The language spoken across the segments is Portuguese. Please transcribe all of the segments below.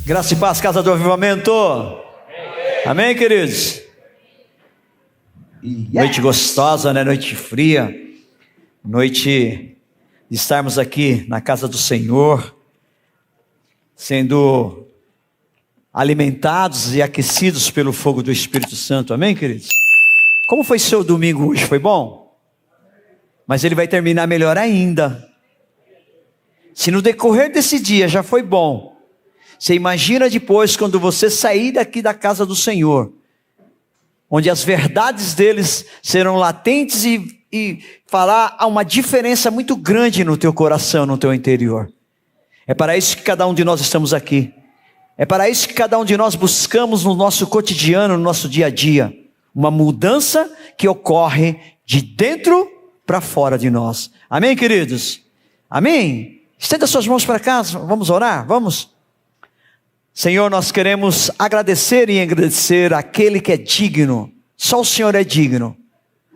Graça e paz, casa do avivamento. Amém, queridos? Noite gostosa, né? Noite fria. Noite de estarmos aqui na casa do Senhor, sendo alimentados e aquecidos pelo fogo do Espírito Santo. Amém, queridos? Como foi seu domingo hoje? Foi bom? Mas ele vai terminar melhor ainda. Se no decorrer desse dia já foi bom, você imagina depois quando você sair daqui da casa do Senhor, onde as verdades deles serão latentes e fará uma diferença muito grande no teu coração, no teu interior. É para isso que cada um de nós estamos aqui. É para isso que cada um de nós buscamos no nosso cotidiano, no nosso dia a dia, uma mudança que ocorre de dentro para fora de nós. Amém, queridos? Amém? Estenda suas mãos para cá, vamos orar? Vamos? Senhor, nós queremos agradecer e agradecer aquele que é digno. Só o Senhor é digno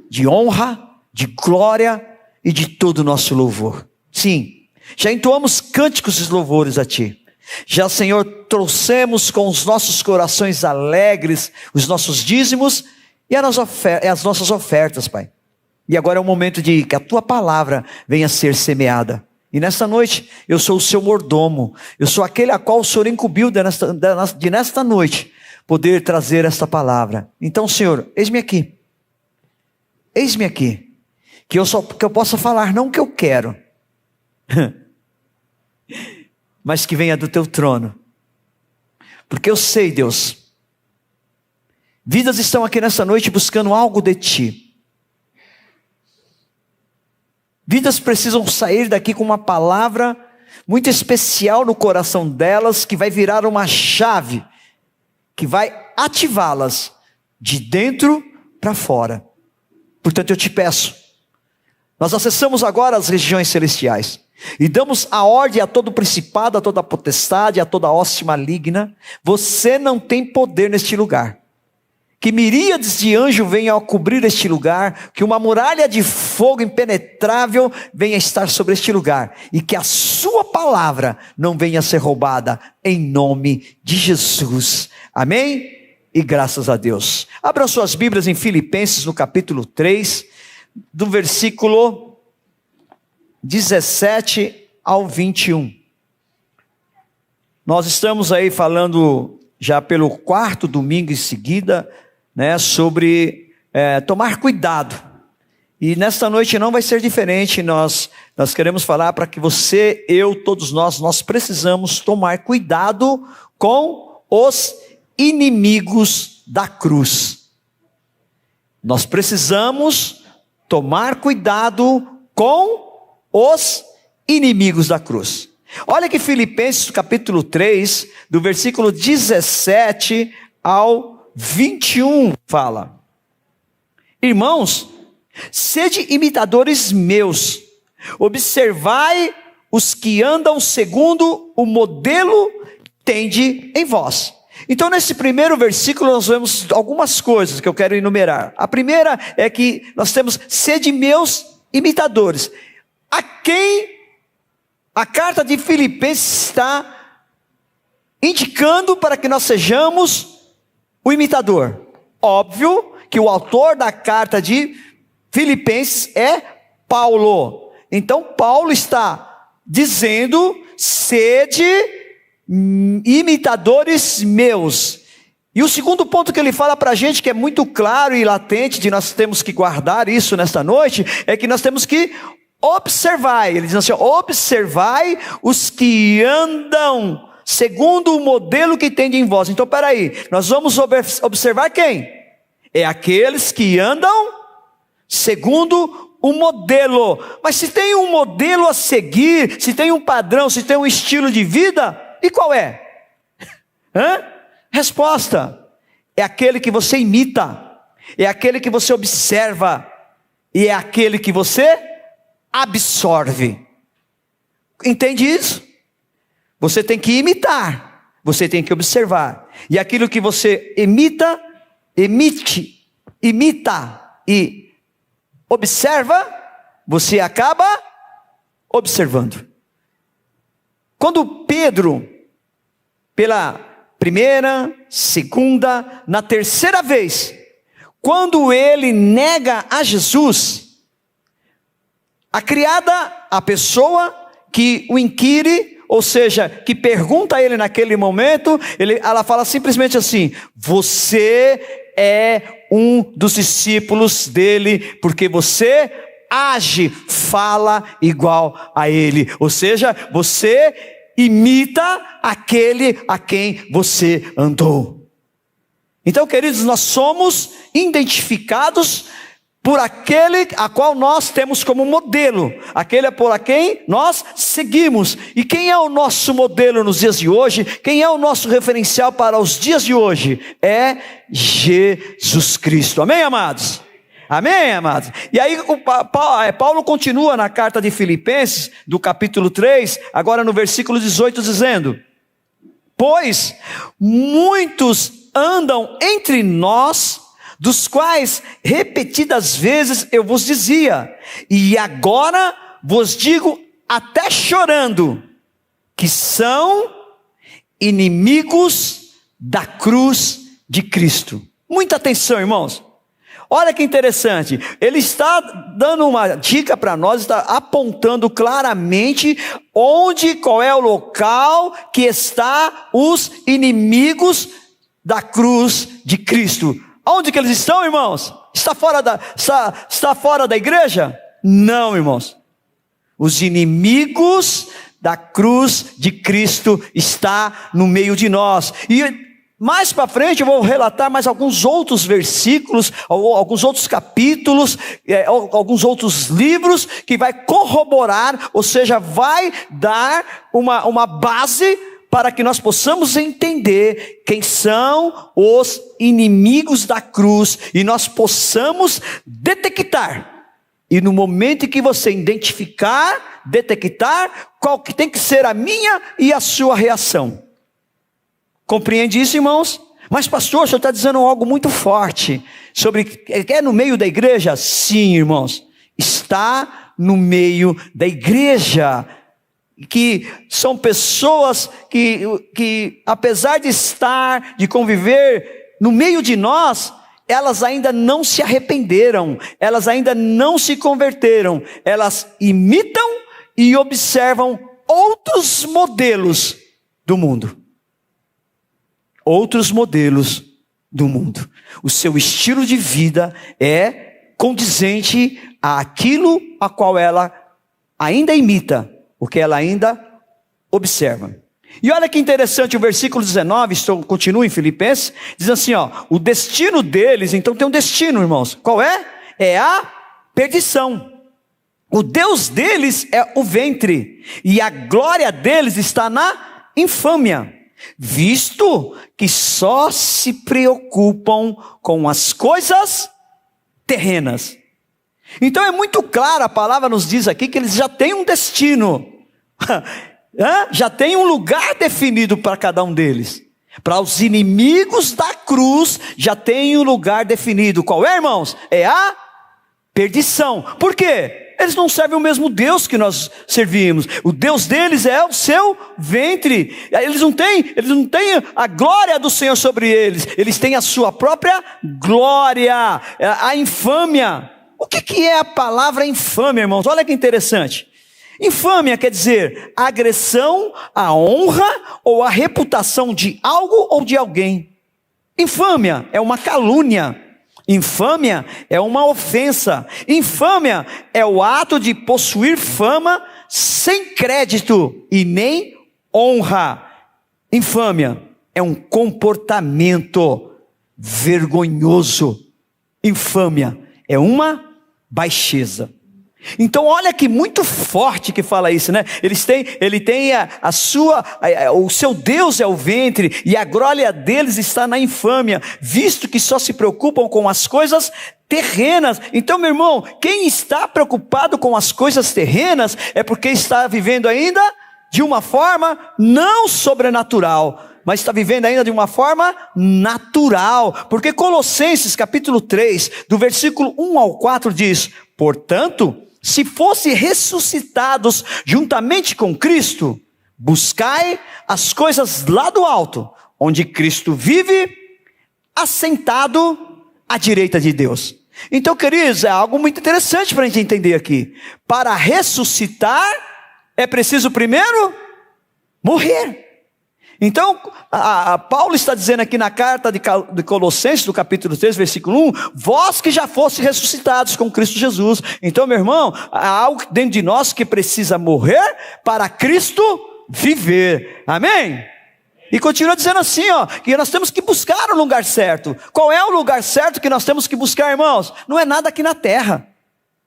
de honra, de glória e de todo o nosso louvor. Sim, já entoamos cânticos e louvores a Ti. Já, Senhor, trouxemos com os nossos corações alegres os nossos dízimos e as nossas ofertas, Pai. E agora é o momento de que a Tua palavra venha a ser semeada. E nesta noite, eu sou o seu mordomo, eu sou aquele a qual o Senhor incumbiu de nesta noite, poder trazer esta palavra. Então, Senhor, eis-me aqui, que eu possa falar não o que eu quero, mas que venha do teu trono, porque eu sei, Deus, vidas estão aqui nesta noite buscando algo de Ti. Vidas precisam sair daqui com uma palavra muito especial no coração delas, que vai virar uma chave, que vai ativá-las de dentro para fora. Portanto, eu te peço, nós acessamos agora as regiões celestiais, e damos a ordem a todo principado, a toda potestade, a toda hoste maligna. Você não tem poder neste lugar. Que miríades de anjos venham a cobrir este lugar, que uma muralha de fogo impenetrável venha a estar sobre este lugar, e que a sua palavra não venha a ser roubada, em nome de Jesus. Amém? E graças a Deus. Abram suas Bíblias em Filipenses, no capítulo 3, do versículo 17 ao 21. Nós estamos aí falando, já pelo quarto domingo em seguida, sobre tomar cuidado, e nesta noite não vai ser diferente. Nós queremos falar para que você, eu, todos nós precisamos tomar cuidado com os inimigos da cruz. Nós precisamos tomar cuidado com os inimigos da cruz. Olha que Filipenses capítulo 3, do versículo 17 ao 21 fala: irmãos, sede imitadores meus, observai os que andam segundo o modelo que tende em vós. Então, nesse primeiro versículo nós vemos algumas coisas que eu quero enumerar. A primeira é que nós temos: sede meus imitadores. A quem a carta de Filipenses está indicando para que nós sejamos o imitador? Óbvio que o autor da carta de Filipenses é Paulo. Então Paulo está dizendo: sede imitadores meus. E o segundo ponto que ele fala para a gente, que é muito claro e latente, de nós temos que guardar isso nesta noite, é que nós temos que observar. Ele diz assim: observai os que andam segundo o modelo que tem em vós. Então, peraí, nós vamos observar quem? É aqueles que andam segundo o modelo. Mas se tem um modelo a seguir, se tem um padrão, se tem um estilo de vida, e qual é? Resposta: é aquele que você imita, é aquele que você observa, e é aquele que você absorve. Entende isso? Você tem que imitar, você tem que observar. E aquilo que você imita e observa, você acaba observando. Quando Pedro pela primeira, segunda, na terceira vez, quando ele nega a Jesus, a criada, a pessoa que o inquire, ou seja, que pergunta a ele naquele momento, ela fala simplesmente assim: você é um dos discípulos dele, porque você age, fala igual a ele, ou seja, você imita aquele a quem você andou. Então, queridos, nós somos identificados por aquele a qual nós temos como modelo, aquele por quem nós seguimos. E quem é o nosso modelo nos dias de hoje? Quem é o nosso referencial para os dias de hoje? É Jesus Cristo. Amém, amados? Amém, amados? E aí Paulo continua na carta de Filipenses, do capítulo 3, agora no versículo 18, dizendo: pois muitos andam entre nós, dos quais repetidas vezes eu vos dizia, e agora vos digo até chorando, que são inimigos da cruz de Cristo. Muita atenção, irmãos. Olha que interessante, ele está dando uma dica para nós, está apontando claramente qual é o local que está os inimigos da cruz de Cristo. Onde que eles estão, irmãos? Está fora da igreja? Não, irmãos. Os inimigos da cruz de Cristo está no meio de nós. E mais para frente eu vou relatar mais alguns outros versículos, alguns outros capítulos, alguns outros livros que vai corroborar, ou seja, vai dar uma base para que nós possamos entender quem são os inimigos da cruz e nós possamos detectar. E no momento em que você detectar, qual que tem que ser a minha e a sua reação. Compreende isso, irmãos? Mas pastor, o senhor está dizendo algo muito forte sobre que é no meio da igreja? Sim, irmãos, está no meio da igreja, que são pessoas que apesar de conviver no meio de nós, elas ainda não se arrependeram, elas ainda não se converteram, elas imitam e observam outros modelos do mundo. Outros modelos do mundo. O seu estilo de vida é condizente àquilo a qual ela ainda imita, o que ela ainda observa. E olha que interessante o versículo 19, continua em Filipenses, diz assim, o destino deles, então tem um destino, irmãos. Qual é? É a perdição. O Deus deles é o ventre, e a glória deles está na infâmia, visto que só se preocupam com as coisas terrenas. Então é muito claro, a palavra nos diz aqui que eles já têm um destino, já tem um lugar definido para cada um deles. Para os inimigos da cruz já tem um lugar definido. Qual é, irmãos? É a perdição. Por quê? Eles não servem o mesmo Deus que nós servimos. O Deus deles é o seu ventre. Eles não têm a glória do Senhor sobre eles. Eles têm a sua própria glória, a infâmia. O que é a palavra infâmia, irmãos? Olha que interessante. Infâmia quer dizer agressão à honra ou à reputação de algo ou de alguém. Infâmia é uma calúnia. Infâmia é uma ofensa. Infâmia é o ato de possuir fama sem crédito e nem honra. Infâmia é um comportamento vergonhoso. Infâmia é uma baixeza. Então olha que muito forte que fala isso, né? Ele tem o seu Deus é o ventre, e a glória deles está na infâmia, visto que só se preocupam com as coisas terrenas. Então, meu irmão, quem está preocupado com as coisas terrenas é porque está vivendo ainda de uma forma não sobrenatural, mas está vivendo ainda de uma forma natural, porque Colossenses capítulo 3, do versículo 1 ao 4 diz: portanto, se fossem ressuscitados juntamente com Cristo, buscai as coisas lá do alto, onde Cristo vive, assentado à direita de Deus. Então, queridos, é algo muito interessante para a gente entender aqui. Para ressuscitar, é preciso primeiro morrer. Então, Paulo está dizendo aqui na carta de Colossenses, do capítulo 3, versículo 1, vós que já foste ressuscitados com Cristo Jesus. Então, meu irmão, há algo dentro de nós que precisa morrer para Cristo viver. Amém? E continua dizendo assim, que nós temos que buscar o lugar certo. Qual é o lugar certo que nós temos que buscar, irmãos? Não é nada aqui na terra.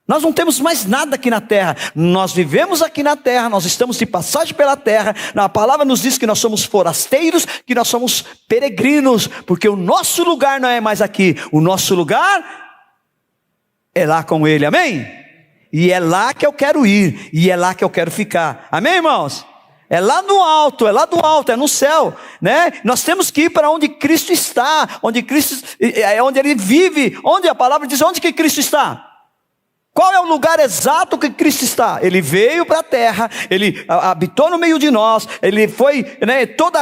Nós não temos mais nada aqui na terra. Nós vivemos aqui na terra, nós estamos de passagem pela terra. A palavra nos diz que nós somos forasteiros, que nós somos peregrinos, porque o nosso lugar não é mais aqui. O nosso lugar é lá com Ele, amém? E é lá que eu quero ir, e é lá que eu quero ficar, amém, irmãos? É lá no alto, é no céu, né? Nós temos que ir para onde Cristo está, onde Ele vive, onde a palavra diz, onde que Cristo está? Qual é o lugar exato que Cristo está? Ele veio para a terra, Ele habitou no meio de nós, Ele foi, né, todo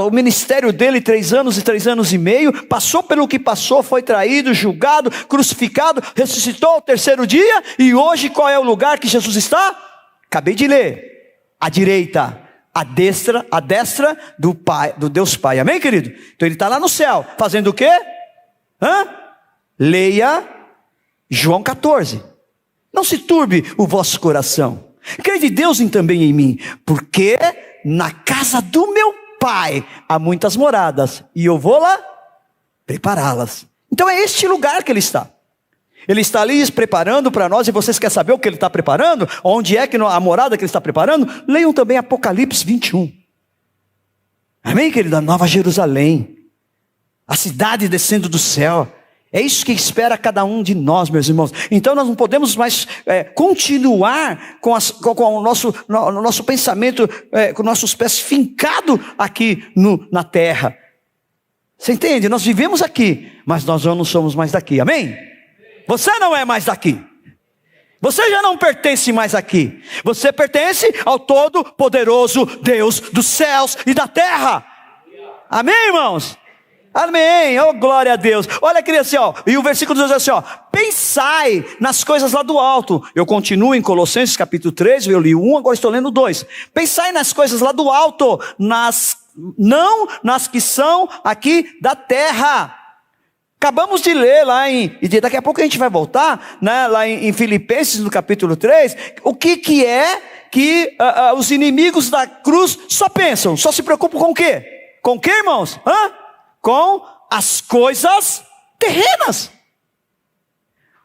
o ministério dele, 3 anos e 3 anos e meio, passou pelo que passou, foi traído, julgado, crucificado, ressuscitou ao 3º dia, e hoje qual é o lugar que Jesus está? Acabei de ler, à direita, à destra do Pai, do Deus Pai, amém, querido? Então Ele está lá no céu, fazendo o quê? Leia João 14. Não se turbe o vosso coração. Crede Deus também em mim, porque na casa do meu Pai há muitas moradas, e eu vou lá prepará-las. Então é este lugar que Ele está. Ele está ali preparando para nós, e vocês querem saber o que Ele está preparando? Onde é que a morada que Ele está preparando? Leiam também Apocalipse 21. Amém, querido? A Nova Jerusalém, a cidade descendo do céu. É isso que espera cada um de nós, meus irmãos. Então nós não podemos mais continuar com o nosso pensamento, com nossos pés fincados aqui na terra. Você entende? Nós vivemos aqui, mas nós já não somos mais daqui, amém? Você não é mais daqui. Você já não pertence mais aqui. Você pertence ao todo-poderoso Deus dos céus e da terra. Amém, irmãos? Amém, oh glória a Deus. Olha aqui assim, e o versículo diz assim, pensai nas coisas lá do alto. Eu continuo em Colossenses capítulo 3, eu li 1, agora estou lendo 2. Pensai nas coisas lá do alto, não nas que são aqui da terra. Acabamos de ler lá e daqui a pouco a gente vai voltar, né, lá em Filipenses no capítulo 3, o que é que os inimigos da cruz só pensam, só se preocupam com o quê? Com o quê, irmãos? Com as coisas terrenas.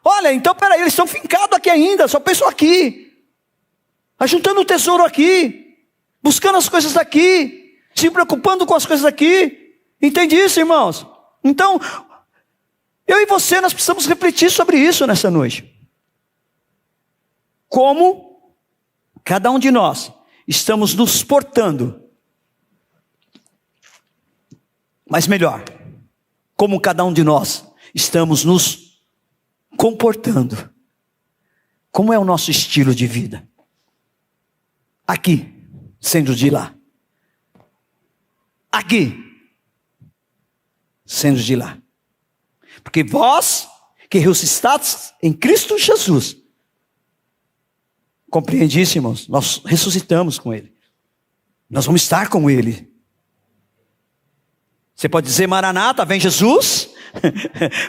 Olha, então peraí, eles estão fincados aqui ainda, só pensam aqui, ajuntando o tesouro aqui, buscando as coisas daqui, se preocupando com as coisas daqui. Entende isso, irmãos? Então, eu e você, nós precisamos refletir sobre isso nessa noite. Como cada um de nós estamos nos portando. Mas melhor, como cada um de nós estamos nos comportando. Como é o nosso estilo de vida? Aqui, sendo de lá. Aqui, sendo de lá. Porque vós, que ressuscitastes em Cristo Jesus, compreende isso, irmãos? Nós ressuscitamos com Ele. Nós vamos estar com Ele. Você pode dizer, Maranata, vem Jesus.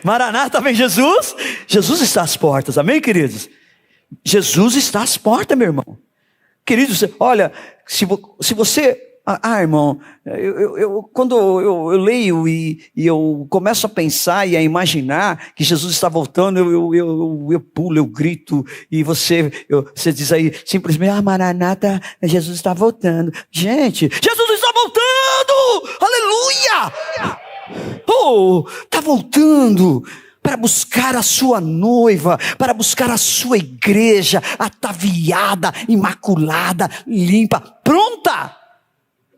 Maranata, vem Jesus. Jesus está às portas, amém, queridos? Jesus está às portas, meu irmão. Queridos, olha, se você... irmão, quando eu leio e eu começo a pensar e a imaginar que Jesus está voltando, eu pulo, eu grito, e você diz aí simplesmente, Maranata, Jesus está voltando. Gente, Jesus está voltando! Aleluia! Está voltando para buscar a sua noiva, para buscar a sua igreja, ataviada, imaculada, limpa, pronta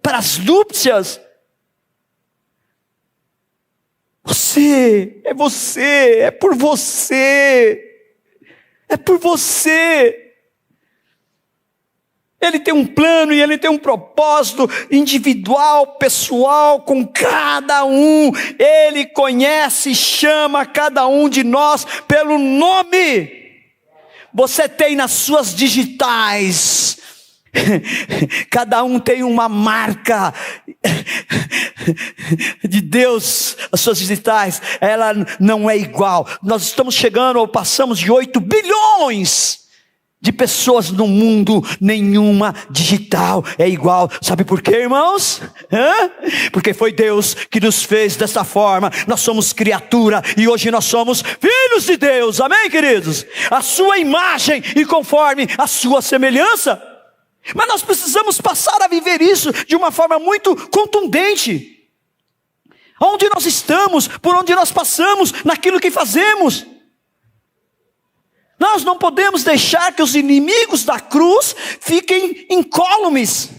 para as núpcias. É por você. Ele tem um plano e Ele tem um propósito individual, pessoal, com cada um. Ele conhece e chama cada um de nós pelo nome. Você tem nas suas digitais, cada um tem uma marca de Deus. As suas digitais, ela não é igual. Nós estamos chegando ou passamos de 8 bilhões de pessoas no mundo, nenhuma digital é igual. Sabe por quê, irmãos? Porque foi Deus que nos fez dessa forma. Nós somos criatura e hoje nós somos filhos de Deus, amém, queridos? A sua imagem e conforme a sua semelhança. Mas nós precisamos passar a viver isso de uma forma muito contundente. Onde nós estamos, por onde nós passamos, naquilo que fazemos. Nós não podemos deixar que os inimigos da cruz fiquem incólumes.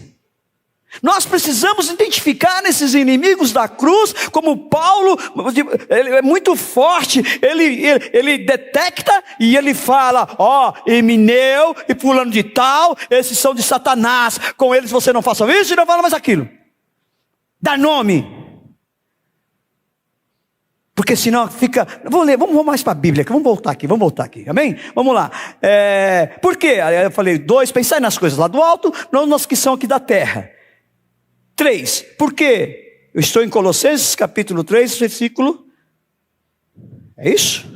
Nós precisamos identificar esses inimigos da cruz, como Paulo, ele é muito forte, ele detecta e ele fala, Emineu e fulano de tal, esses são de Satanás, com eles você não faça isso e não fala mais aquilo. Dá nome. Porque senão fica... Vamos mais para a Bíblia, vamos voltar aqui, amém? Vamos lá. Por quê? Eu falei, 2, pensai nas coisas lá do alto, não nas que são aqui da terra. 3, por quê? Eu estou em Colossenses capítulo 3, versículo... É isso?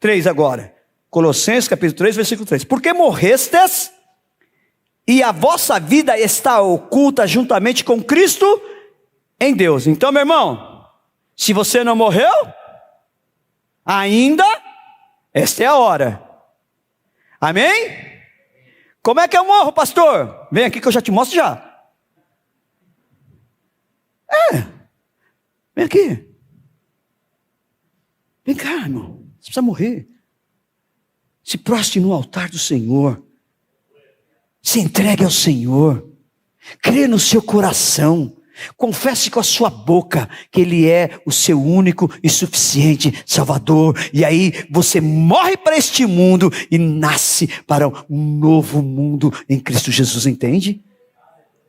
3 agora. Colossenses capítulo 3, versículo 3. Porque morrestes e a vossa vida está oculta juntamente com Cristo em Deus. Então, meu irmão... Se você não morreu, ainda, esta é a hora. Amém? Como é que eu morro, pastor? Vem aqui que eu já te mostro já. Vem aqui. Vem cá, irmão. Você precisa morrer. Se prostre no altar do Senhor. Se entregue ao Senhor. Crê no seu coração. Confesse com a sua boca que Ele é o seu único e suficiente Salvador. E aí você morre para este mundo e nasce para um novo mundo em Cristo Jesus, entende?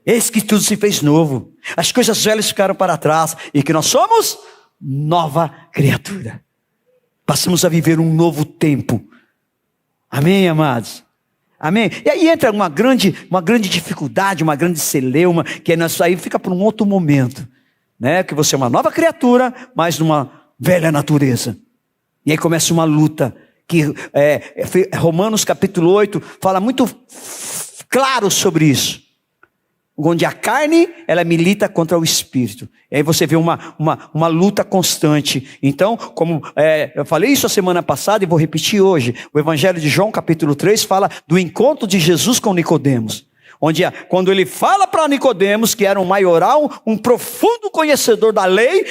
Eis que tudo se fez novo. As coisas velhas ficaram para trás e que nós somos nova criatura. Passamos a viver um novo tempo. Amém, amados? Amém? E aí entra uma grande dificuldade, uma grande celeuma, que isso aí fica para um outro momento, né? Que você é uma nova criatura, mas numa velha natureza. E aí começa uma luta, que Romanos capítulo 8 fala muito claro sobre isso. Onde a carne, ela milita contra o espírito. E aí você vê uma luta constante. Então, como eu falei isso a semana passada e vou repetir hoje. O Evangelho de João, capítulo 3, fala do encontro de Jesus com Nicodemos. Quando ele fala para Nicodemos, que era um maioral, um profundo conhecedor da lei,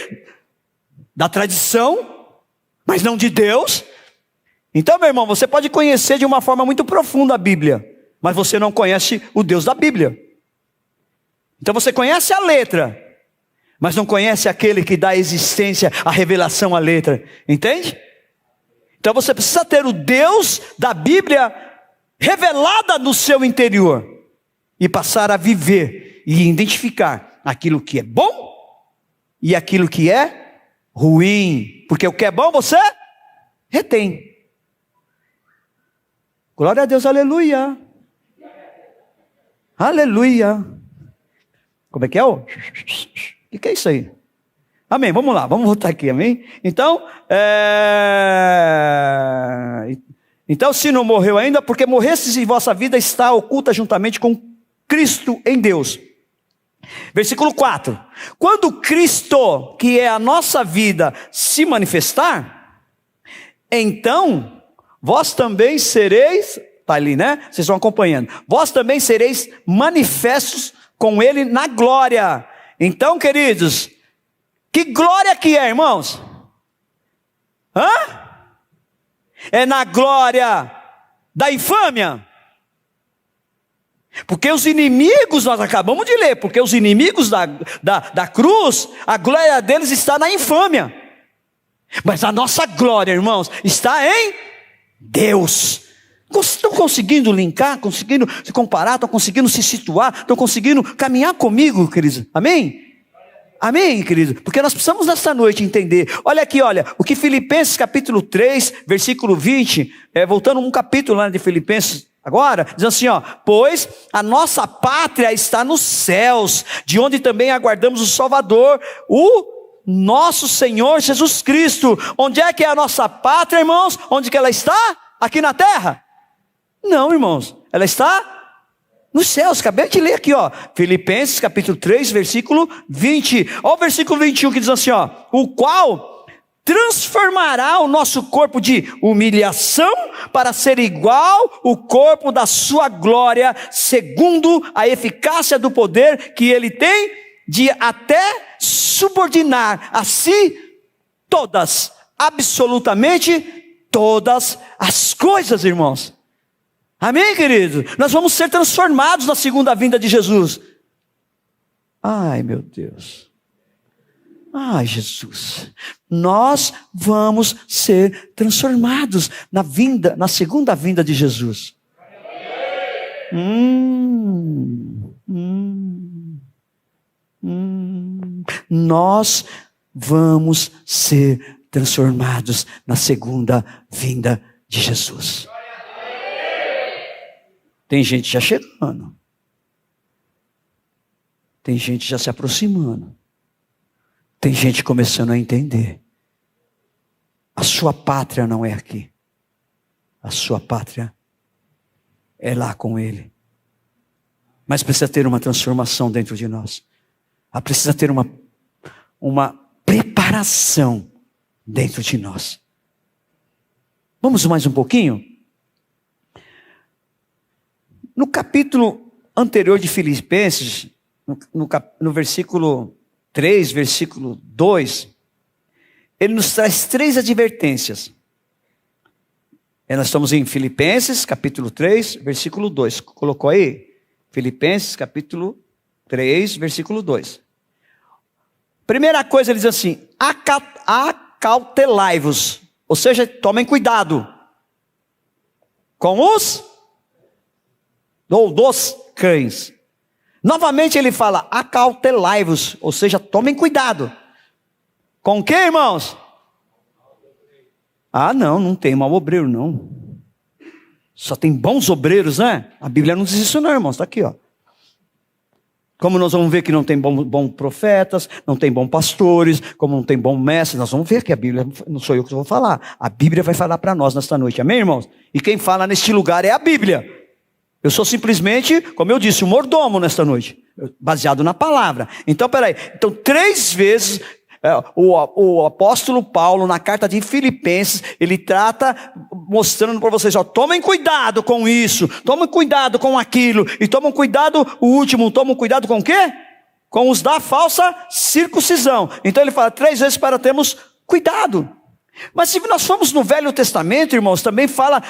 da tradição, mas não de Deus. Então, meu irmão, você pode conhecer de uma forma muito profunda a Bíblia, mas você não conhece o Deus da Bíblia. Então você conhece a letra, mas não conhece aquele que dá existência, a revelação à letra, entende? Então você precisa ter o Deus da Bíblia revelada no seu interior, e passar a viver e identificar aquilo que é bom e aquilo que é ruim, porque o que é bom você retém. Glória a Deus, aleluia, aleluia. Como é que é? O que é isso aí? Amém, vamos lá, vamos voltar aqui, amém? Então, se não morreu ainda, porque morrestes e vossa vida está oculta juntamente com Cristo em Deus. Versículo 4. Quando Cristo, que é a nossa vida, se manifestar, então, vós também sereis, está ali, né? Vocês estão acompanhando. Vós também sereis manifestos com Ele na glória. Então, queridos, que glória que é, irmãos? É na glória da infâmia. Porque os inimigos, nós acabamos de ler, porque os inimigos da cruz, a glória deles está na infâmia. Mas a nossa glória, irmãos, está em Deus. Estão conseguindo linkar, conseguindo se comparar, estão conseguindo se situar, estão conseguindo caminhar comigo, queridos? Amém? Amém, querido? Porque nós precisamos nessa noite entender. Olha aqui, olha, o que Filipenses capítulo 3, versículo 20, voltando um capítulo lá de Filipenses agora, diz assim, ó: pois a nossa pátria está nos céus, de onde também aguardamos o Salvador, o nosso Senhor Jesus Cristo. Onde é que é a nossa pátria, irmãos? Onde que ela está? Aqui na terra? Não, irmãos, ela está nos céus. Acabei de ler aqui, ó, Filipenses capítulo 3, versículo 20. Olha o versículo 21 que diz assim, ó: o qual transformará o nosso corpo de humilhação para ser igual o corpo da sua glória, segundo a eficácia do poder que ele tem de até subordinar a si todas, absolutamente todas as coisas, irmãos. Amém, querido? Nós vamos ser transformados na segunda vinda de Jesus. Ai, meu Deus. Ai, Jesus. Nós vamos ser transformados na segunda vinda de Jesus. Nós vamos ser transformados na segunda vinda de Jesus. Tem gente já chegando. Tem gente já se aproximando. Tem gente começando a entender. A sua pátria não é aqui. A sua pátria é lá com Ele. Mas precisa ter uma transformação dentro de nós. Precisa ter uma preparação dentro de nós. Vamos mais um pouquinho? No capítulo anterior de Filipenses, no versículo 3, versículo 2, ele nos traz 3 advertências. Nós estamos em Filipenses, capítulo 3, versículo 2. Colocou aí? Filipenses, capítulo 3, versículo 2. Primeira coisa, ele diz assim: acautelai-vos. Ou seja, tomem cuidado com dos cães. Novamente ele fala: acautelai-vos, ou seja, tomem cuidado. Com o que, irmãos? Não tem mau obreiro, não. Só tem bons obreiros, né? A Bíblia não diz isso não, irmãos, está aqui, ó. Como nós vamos ver que não tem bons profetas, não tem bons pastores, como não tem bons mestres, nós vamos ver que a Bíblia, não sou eu que vou falar, a Bíblia vai falar para nós nesta noite, amém, irmãos? E quem fala neste lugar é a Bíblia. Eu sou simplesmente, como eu disse, um mordomo nesta noite, baseado na palavra. Então, peraí, 3 vezes o apóstolo Paulo, na carta de Filipenses, ele trata, mostrando para vocês, tomem cuidado com isso, tomem cuidado com aquilo, e tomem cuidado, o último, tomem cuidado com o quê? Com os da falsa circuncisão. Então ele fala 3 vezes para termos cuidado. Mas se nós formos no Velho Testamento, irmãos, também fala,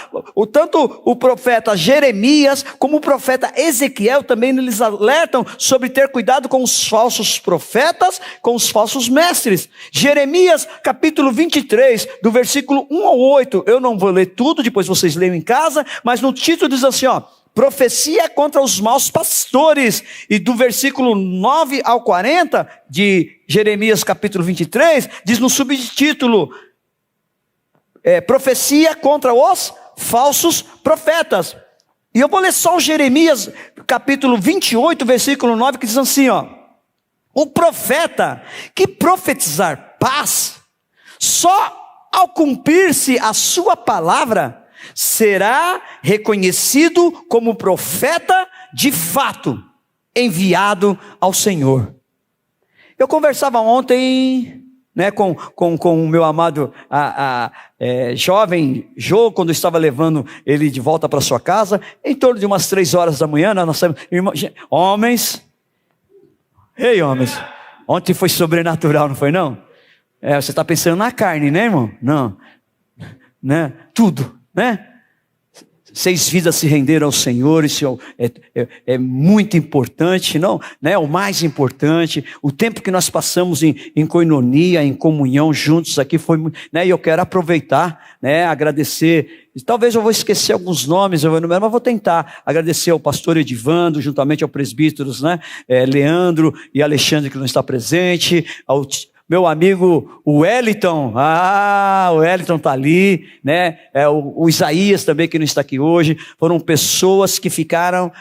tanto o profeta Jeremias, como o profeta Ezequiel, também eles alertam sobre ter cuidado com os falsos profetas, com os falsos mestres. Jeremias, capítulo 23, do versículo 1 ao 8, eu não vou ler tudo, depois vocês leiam em casa, mas no título diz assim, profecia contra os maus pastores, e do versículo 9 ao 40, de Jeremias, capítulo 23, diz no subtítulo, profecia contra os falsos profetas. E eu vou ler só o Jeremias, capítulo 28, versículo 9, que diz assim, o profeta que profetizar paz, só ao cumprir-se a sua palavra, será reconhecido como profeta de fato, enviado ao Senhor. Eu conversava ontem, com o meu amado jovem Jô, quando eu estava levando ele de volta para sua casa, em torno de umas 3 horas da manhã, nós estamos, homens, ontem foi sobrenatural, não foi não? Você está pensando na carne, né, irmão? Não, né? Tudo, né? 6 vidas se renderam ao Senhor. Isso é muito importante, não? Né? O mais importante, o tempo que nós passamos em coinonia, em comunhão juntos aqui foi, né? E eu quero aproveitar, né? Agradecer. Talvez eu vou esquecer alguns nomes, mas vou tentar agradecer ao pastor Edivando, juntamente ao presbíteros, né? Leandro e Alexandre, que não está presente, ao meu amigo o Wellington, o Wellington está ali, né? O Isaías também, que não está aqui hoje. Foram pessoas que ficaram,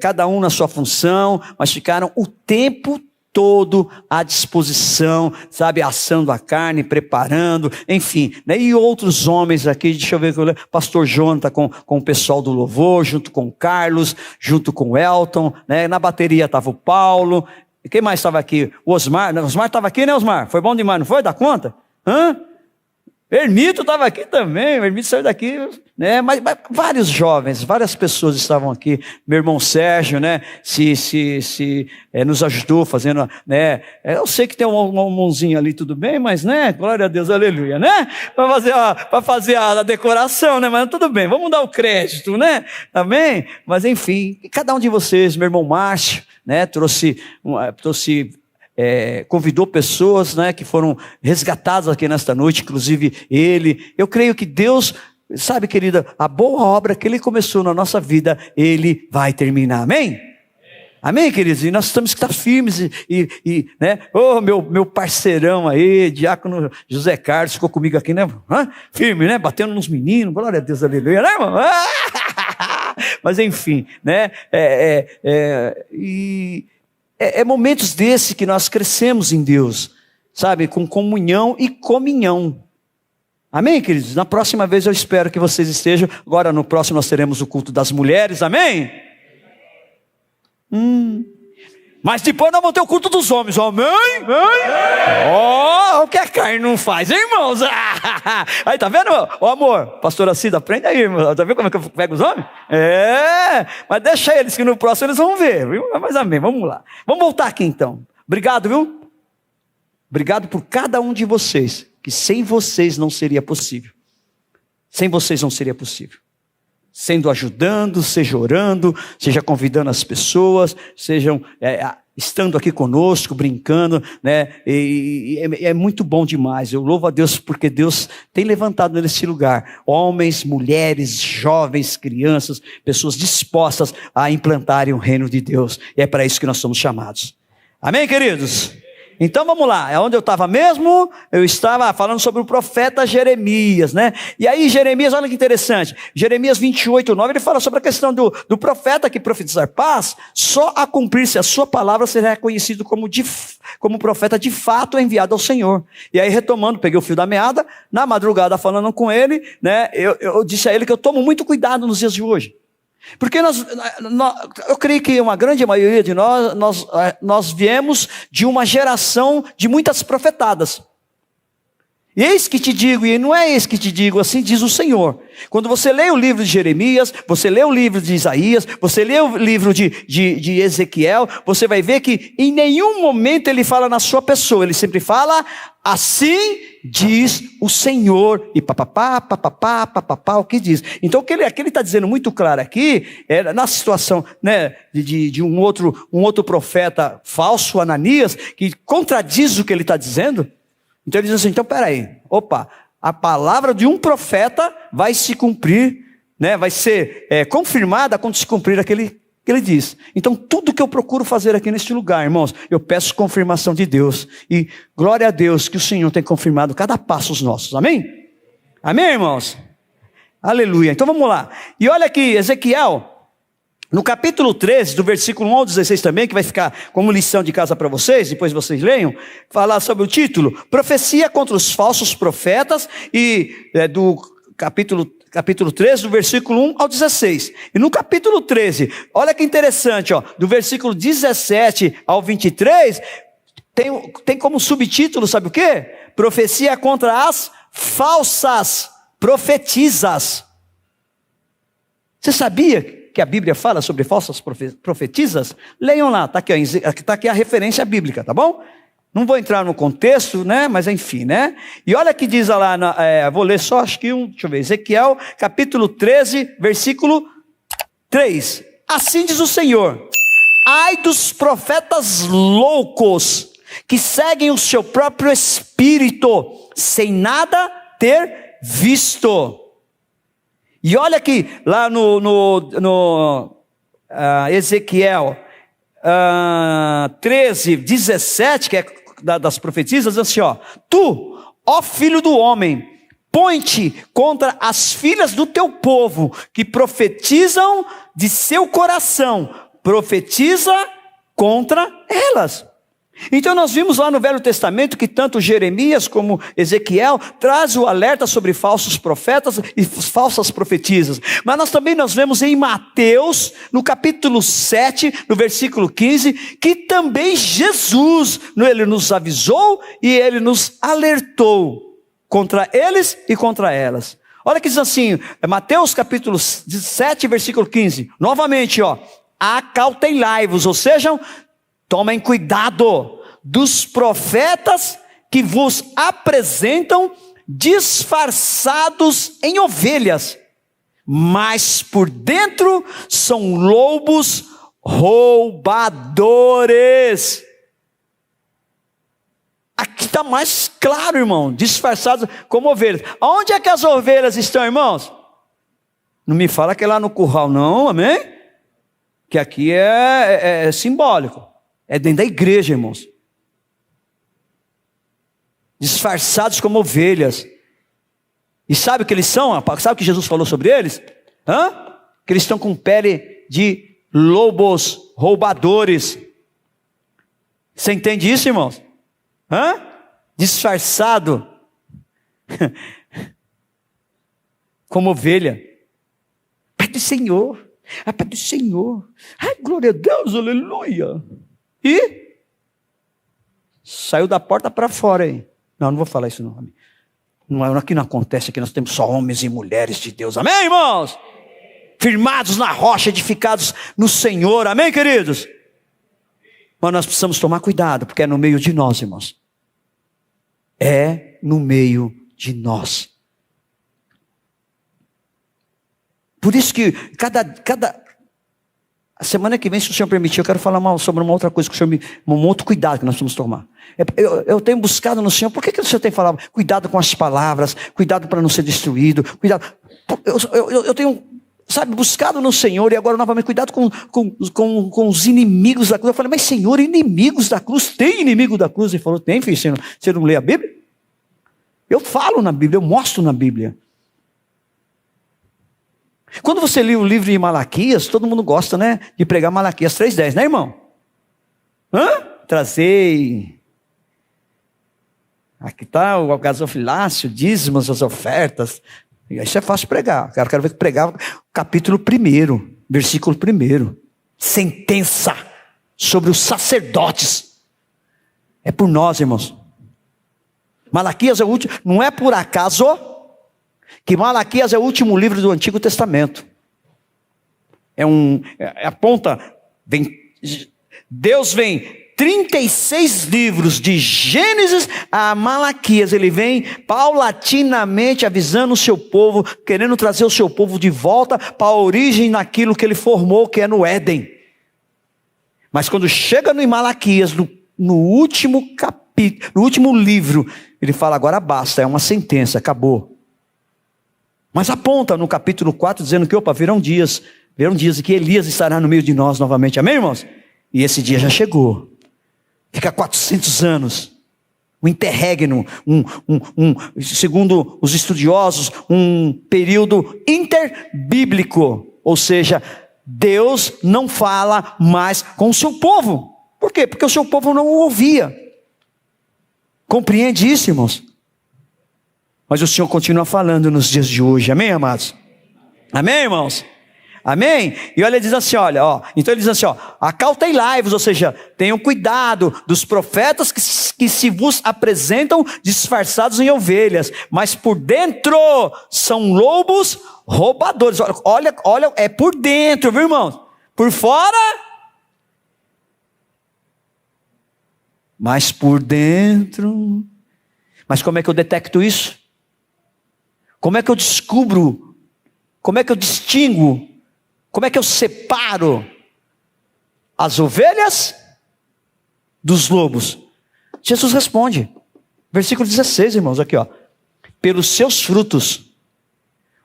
cada um na sua função, mas ficaram o tempo todo à disposição, sabe, assando a carne, preparando, enfim, né? E outros homens aqui, deixa eu ver, pastor Jonathan com o pessoal do louvor, junto com o Carlos, junto com o Elton, né? Na bateria estava o Paulo. Quem mais estava aqui? O Osmar. Osmar estava aqui, né, Osmar? Foi bom demais, não foi? Dá conta? Ermito estava aqui também. O Ermito saiu daqui, né? Mas vários jovens, várias pessoas estavam aqui. Meu irmão Sérgio, né? Nos ajudou fazendo, né? Eu sei que tem uma mãozinha ali, tudo bem, mas, né? Glória a Deus, aleluia, né? Para fazer a decoração, né? Mas tudo bem, vamos dar o crédito, né? Amém? Mas enfim, cada um de vocês, meu irmão Márcio, né? Convidou pessoas, né, que foram resgatadas aqui nesta noite, inclusive ele. Eu creio que Deus, sabe, querida, a boa obra que Ele começou na nossa vida, Ele vai terminar, amém? Amém, queridos? E nós temos que estar firmes né? Meu parceirão aí, diácono José Carlos, ficou comigo aqui, né? Firme, né? Batendo nos meninos, glória a Deus, aleluia, né, irmão? Mas enfim, né? Momentos desse que nós crescemos em Deus, sabe? Com comunhão e cominhão. Amém, queridos? Na próxima vez eu espero que vocês estejam. Agora no próximo nós teremos o culto das mulheres, amém? Mas depois nós vamos ter o culto dos homens, amém? O que a carne não faz, hein, irmãos? Aí, tá vendo, ó, amor? Pastora Cida, aprende aí, irmão. Tá vendo como é que eu pego os homens? Mas deixa eles que no próximo eles vão ver, viu? Mas amém, vamos lá. Vamos voltar aqui então. Obrigado, viu? Obrigado por cada um de vocês, que sem vocês não seria possível. Sem vocês não seria possível. Sendo ajudando, seja orando, seja convidando as pessoas, sejam estando aqui conosco, brincando, né? E é muito bom demais. Eu louvo a Deus porque Deus tem levantado nesse lugar homens, mulheres, jovens, crianças, pessoas dispostas a implantarem o reino de Deus. E é para isso que nós somos chamados. Amém, queridos? Então vamos lá, onde eu estava mesmo? Eu estava falando sobre o profeta Jeremias, né? E aí Jeremias, olha que interessante, Jeremias 28:9, ele fala sobre a questão do profeta que profetizar paz, só a cumprir-se a sua palavra será reconhecido como profeta de fato enviado ao Senhor. E aí retomando, peguei o fio da meada, na madrugada falando com ele, né? Eu disse a ele que eu tomo muito cuidado nos dias de hoje. Porque eu creio que uma grande maioria de nós viemos de uma geração de muitas profetadas. E eis que te digo, e não é eis que te digo, assim diz o Senhor. Quando você lê o livro de Jeremias, você lê o livro de Isaías, você lê o livro de Ezequiel, você vai ver que em nenhum momento ele fala na sua pessoa, ele sempre fala, assim diz o Senhor, e papapá, o que diz. Então o que ele está dizendo muito claro aqui, na situação, né, de um outro profeta falso, Ananias, que contradiz o que ele está dizendo. Então ele diz assim, então peraí, a palavra de um profeta vai se cumprir, né, vai ser confirmada quando se cumprir aquele que ele diz. Então tudo que eu procuro fazer aqui neste lugar, irmãos, eu peço confirmação de Deus, e glória a Deus que o Senhor tem confirmado cada passo os nossos, amém? Amém, irmãos? Aleluia, então vamos lá, e olha aqui, Ezequiel, no capítulo 13, do versículo 1 ao 16 também, que vai ficar como lição de casa para vocês, depois vocês leiam, falar sobre o título, profecia contra os falsos profetas, e do capítulo 13, do versículo 1 ao 16. E no capítulo 13, olha que interessante, ó, do versículo 17 ao 23, tem como subtítulo, sabe o quê? Profecia contra as falsas profetisas. Você sabia que a Bíblia fala sobre falsas profetisas? Leiam lá, está aqui a referência bíblica, tá bom? Não vou entrar no contexto, né? Mas enfim, né? E olha que diz lá, vou ler só, acho que deixa eu ver, Ezequiel, capítulo 13, versículo 3. Assim diz o Senhor: ai dos profetas loucos, que seguem o seu próprio espírito, sem nada ter visto. E olha aqui, lá no Ezequiel 13, 17, que é das profecias, diz assim, ó: tu, ó filho do homem, põe-te contra as filhas do teu povo, que profetizam de seu coração, profetiza contra elas. Então nós vimos lá no Velho Testamento que tanto Jeremias como Ezequiel traz o alerta sobre falsos profetas e falsas profetisas. Mas nós vemos em Mateus, no capítulo 7, no versículo 15, que também Jesus, ele nos avisou e ele nos alertou contra eles e contra elas. Olha que diz assim, Mateus capítulo 7, versículo 15, novamente, ó: acautelai-vos, ou seja, tomem cuidado dos profetas que vos apresentam disfarçados em ovelhas, mas por dentro são lobos roubadores. Aqui está mais claro, irmão, disfarçados como ovelhas. Onde é que as ovelhas estão, irmãos? Não me fala que é lá no curral, não, amém? Que aqui é simbólico. É dentro da igreja, irmãos. Disfarçados como ovelhas. E sabe o que eles são? Sabe o que Jesus falou sobre eles? Que eles estão com pele de lobos roubadores. Você entende isso, irmãos? Disfarçado como ovelha. Pai do Senhor. Pai do Senhor. Ai, glória a Deus, aleluia. E saiu da porta para fora aí. Não vou falar isso não. Aqui não acontece, aqui nós temos só homens e mulheres de Deus. Amém, irmãos? Firmados na rocha, edificados no Senhor. Amém, queridos? Mas nós precisamos tomar cuidado, porque é no meio de nós, irmãos. É no meio de nós. Por isso que a semana que vem, se o Senhor permitir, eu quero falar sobre uma outra coisa que o Senhor um outro cuidado que nós precisamos tomar. Eu tenho buscado no Senhor, por que o Senhor tem falado? Cuidado com as palavras, cuidado para não ser destruído, cuidado. Eu tenho, buscado no Senhor, e agora novamente, cuidado com os inimigos da cruz. Eu falei, mas Senhor, inimigos da cruz? Tem inimigo da cruz? Ele falou, tem, filho, você não lê a Bíblia? Eu falo na Bíblia, eu mostro na Bíblia. Quando você lê o livro de Malaquias, todo mundo gosta, né, de pregar Malaquias 3:10, né, irmão? Trazei. Aqui está o gasofilácio, dízimos, as ofertas. Isso é fácil pregar. Eu quero ver que pregar capítulo 1, versículo 1. Sentença sobre os sacerdotes. É por nós, irmãos. Malaquias é o último. Não é por acaso que Malaquias é o último livro do Antigo Testamento. Deus vem 36 livros de Gênesis a Malaquias. Ele vem paulatinamente avisando o seu povo, querendo trazer o seu povo de volta para a origem naquilo que ele formou, que é no Éden. Mas quando chega no Malaquias, no último capítulo, no último livro, ele fala, agora basta, é uma sentença, acabou. Mas aponta no capítulo 4, dizendo que virão dias em que Elias estará no meio de nós novamente. Amém, irmãos? E esse dia já chegou. Fica 400 anos. Um interregno, segundo os estudiosos, um período interbíblico. Ou seja, Deus não fala mais com o seu povo. Por quê? Porque o seu povo não o ouvia. Compreende isso, irmãos? Mas o Senhor continua falando nos dias de hoje, amém, amados? Amém, irmãos? Amém? E olha, ele diz assim, então ele diz assim, acautelai-vos, ou seja, tenham cuidado dos profetas que se vos apresentam disfarçados em ovelhas, mas por dentro são lobos roubadores. Olha, é por dentro, viu, irmãos? Por fora, mas por dentro. Mas como é que eu detecto isso? Como é que eu descubro? Como é que eu distingo? Como é que eu separo as ovelhas dos lobos? Jesus responde, versículo 16, irmãos, aqui ó. Pelos seus frutos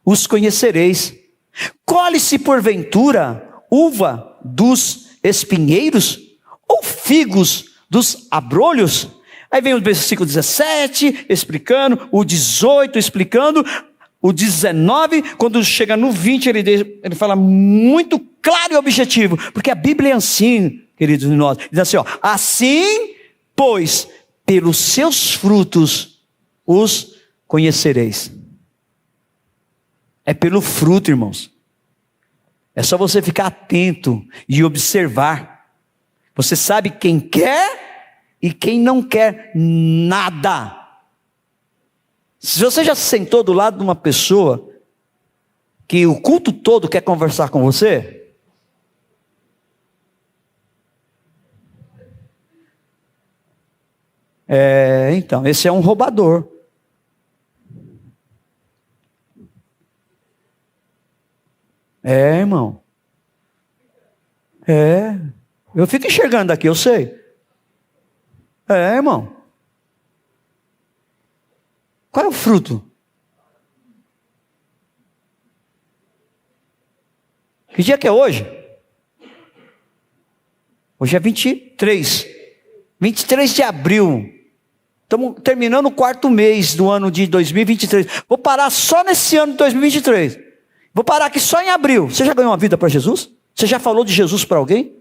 os conhecereis. Colhe-se porventura uva dos espinheiros ou figos dos abrolhos? Aí vem o versículo 17 explicando, o 18 explicando, o 19, quando chega no 20, ele fala muito claro e objetivo, porque a Bíblia é assim, queridos de nós, diz assim, ó, assim, pois, pelos seus frutos os conhecereis. É pelo fruto, irmãos. É só você ficar atento e observar. Você sabe quem quer e quem não quer nada. Se você já se sentou do lado de uma pessoa que o culto todo quer conversar com você, então, esse é um roubador. Irmão. Eu fico enxergando daqui, eu sei. Irmão. Qual é o fruto? Que dia que é hoje? Hoje é 23. 23 de abril. Estamos terminando o 4º mês do ano de 2023. Vou parar só nesse ano de 2023. Vou parar aqui só em abril. Você já ganhou uma vida para Jesus? Você já falou de Jesus para alguém?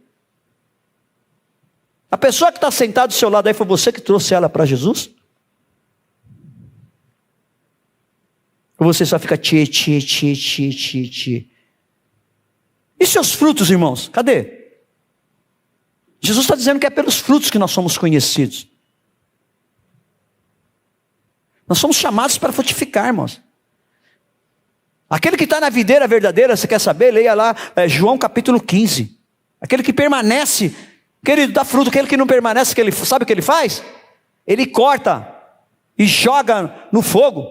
A pessoa que está sentada do seu lado aí foi você que trouxe ela para Jesus? Ou você só fica tchê. E seus frutos, irmãos? Cadê? Jesus está dizendo que é pelos frutos que nós somos conhecidos. Nós somos chamados para frutificar, irmãos. Aquele que está na videira verdadeira, você quer saber? Leia lá João capítulo 15. Aquele que permanece, querido, dá fruto. Aquele que não permanece, sabe o que ele faz? Ele corta e joga no fogo.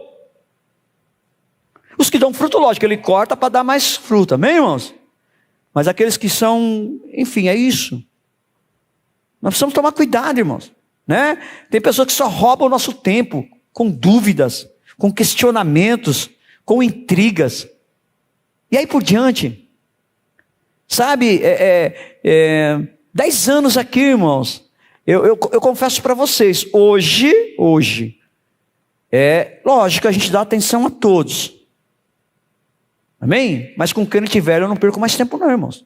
Os que dão fruto, lógico, ele corta para dar mais fruto, amém, irmãos? Mas aqueles que são, enfim, é isso. Nós precisamos tomar cuidado, irmãos, né? Tem pessoas que só roubam o nosso tempo, com dúvidas, com questionamentos, com intrigas, e aí por diante, sabe, 10 anos aqui, irmãos, eu confesso para vocês, hoje, lógico, a gente dá atenção a todos, amém? Mas com quem não tiver, eu não perco mais tempo não, irmãos.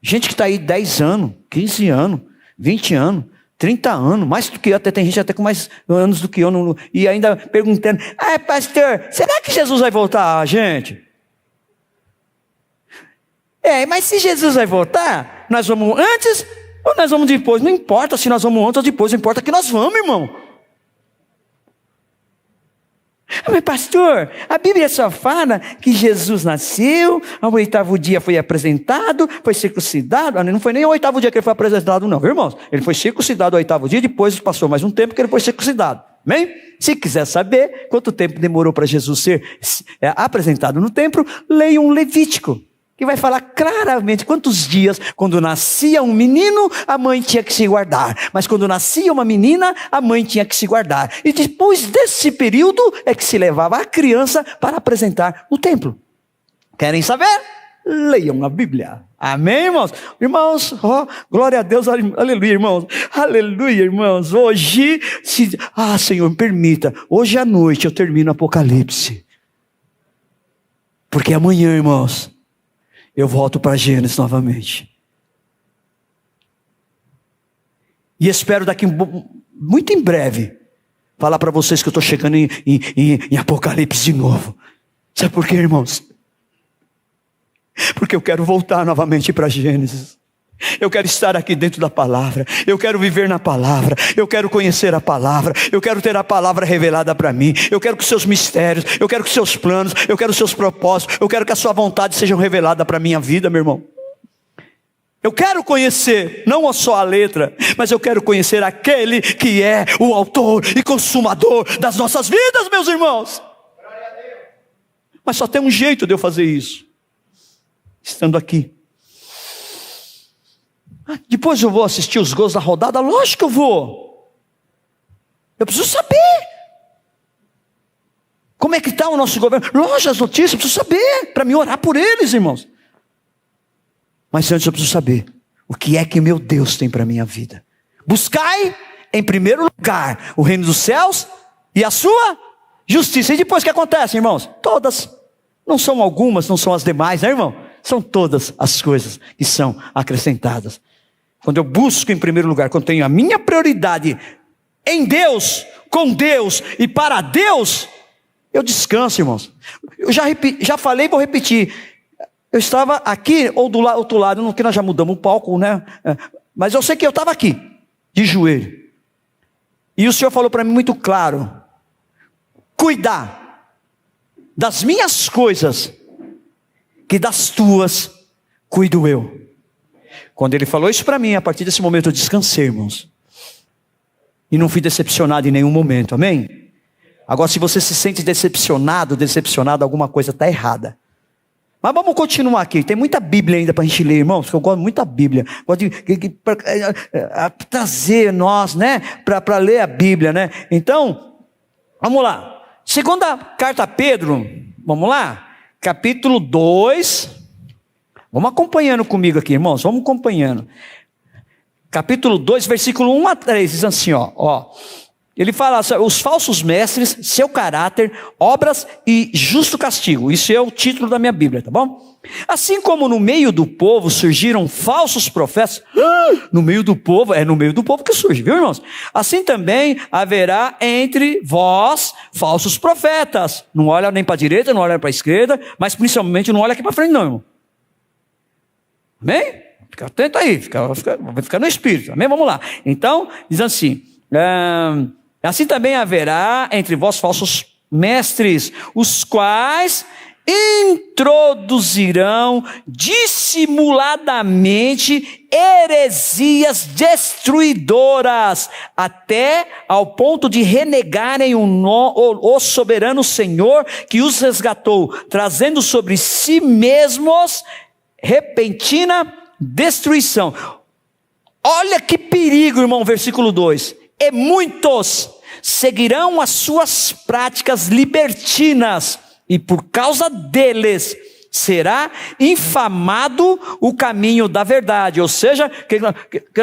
Gente que está aí 10 anos, 15 anos, 20 anos, 30 anos, mais do que eu, até tem gente até com mais anos do que eu, e ainda perguntando, pastor, será que Jesus vai voltar, gente? Mas se Jesus vai voltar, nós vamos antes ou nós vamos depois? Não importa se nós vamos antes ou depois, importa que nós vamos, irmão. Mas pastor, a Bíblia só fala que Jesus nasceu, ao 8º dia foi apresentado, foi circuncidado. Não foi nem ao 8º dia que ele foi apresentado não, viu, irmãos? Ele foi circuncidado ao 8º dia, depois passou mais um tempo que ele foi circuncidado, amém? Se quiser saber quanto tempo demorou para Jesus ser apresentado no templo, leia um Levítico, que vai falar claramente quantos dias, quando nascia um menino, a mãe tinha que se guardar, mas quando nascia uma menina, a mãe tinha que se guardar, e depois desse período é que se levava a criança para apresentar no templo. Querem saber? Leiam a Bíblia, amém, irmãos? Irmãos, glória a Deus, aleluia, irmãos, aleluia, irmãos. Hoje, Senhor, me permita, hoje à noite eu termino Apocalipse, porque amanhã, irmãos, eu volto para Gênesis novamente. E espero daqui muito em breve falar para vocês que eu estou chegando em Apocalipse de novo. Sabe por quê, irmãos? Porque eu quero voltar novamente para Gênesis. Eu quero estar aqui dentro da palavra, eu quero viver na palavra, eu quero conhecer a palavra, eu quero ter a palavra revelada para mim, eu quero que os seus mistérios, eu quero que os seus planos, eu quero os seus propósitos, eu quero que a sua vontade sejam reveladas para a minha vida, meu irmão. Eu quero conhecer, não só a letra, mas eu quero conhecer aquele que é o autor e consumador das nossas vidas, meus irmãos. Mas só tem um jeito de eu fazer isso, estando aqui. Depois eu vou assistir os gols da rodada? Lógico que eu vou. Eu preciso saber. Como é que está o nosso governo? Lógico, as notícias, eu preciso saber, para me orar por eles, irmãos. Mas antes eu preciso saber, o que é que meu Deus tem para a minha vida? Buscai, em primeiro lugar, o reino dos céus e a sua justiça. E depois o que acontece, irmãos? Todas, não são algumas, não são as demais, né, irmão? São todas as coisas que são acrescentadas. Quando eu busco em primeiro lugar, quando tenho a minha prioridade em Deus, com Deus e para Deus, eu descanso, irmãos. Eu já falei, vou repetir. Eu estava aqui, ou do outro lado, que nós já mudamos o palco, né? Mas eu sei que eu estava aqui, de joelho. E o Senhor falou para mim muito claro: cuidar das minhas coisas, que das tuas cuido eu. Quando Ele falou isso para mim, a partir desse momento eu descansei, irmãos. E não fui decepcionado em nenhum momento, amém? Agora, se você se sente decepcionado, alguma coisa está errada. Mas vamos continuar aqui, tem muita Bíblia ainda para a gente ler, irmãos, porque eu gosto muito da Bíblia. Gosto de trazer nós, né, para ler a Bíblia, né. Então, vamos lá. Segunda carta a Pedro, vamos lá, capítulo 2. Vamos acompanhando comigo aqui, irmãos, vamos acompanhando. Capítulo 2, versículo 1 a 3, diz assim, ó. Ele fala, os falsos mestres, seu caráter, obras e justo castigo. Isso é o título da minha Bíblia, tá bom? Assim como no meio do povo surgiram falsos profetas, no meio do povo, é no meio do povo que surge, viu, irmãos? Assim também haverá entre vós falsos profetas. Não olha nem para a direita, não olha para a esquerda, mas principalmente não olha aqui para frente não, irmão. Amém? Fica atento aí, fica no espírito, amém? Vamos lá. Então, diz assim... assim também haverá entre vós falsos mestres, os quais introduzirão dissimuladamente heresias destruidoras, até ao ponto de renegarem o soberano Senhor que os resgatou, trazendo sobre si mesmos repentina destruição. Olha que perigo, irmão, versículo 2. E muitos seguirão as suas práticas libertinas, e por causa deles será infamado o caminho da verdade. Ou seja, que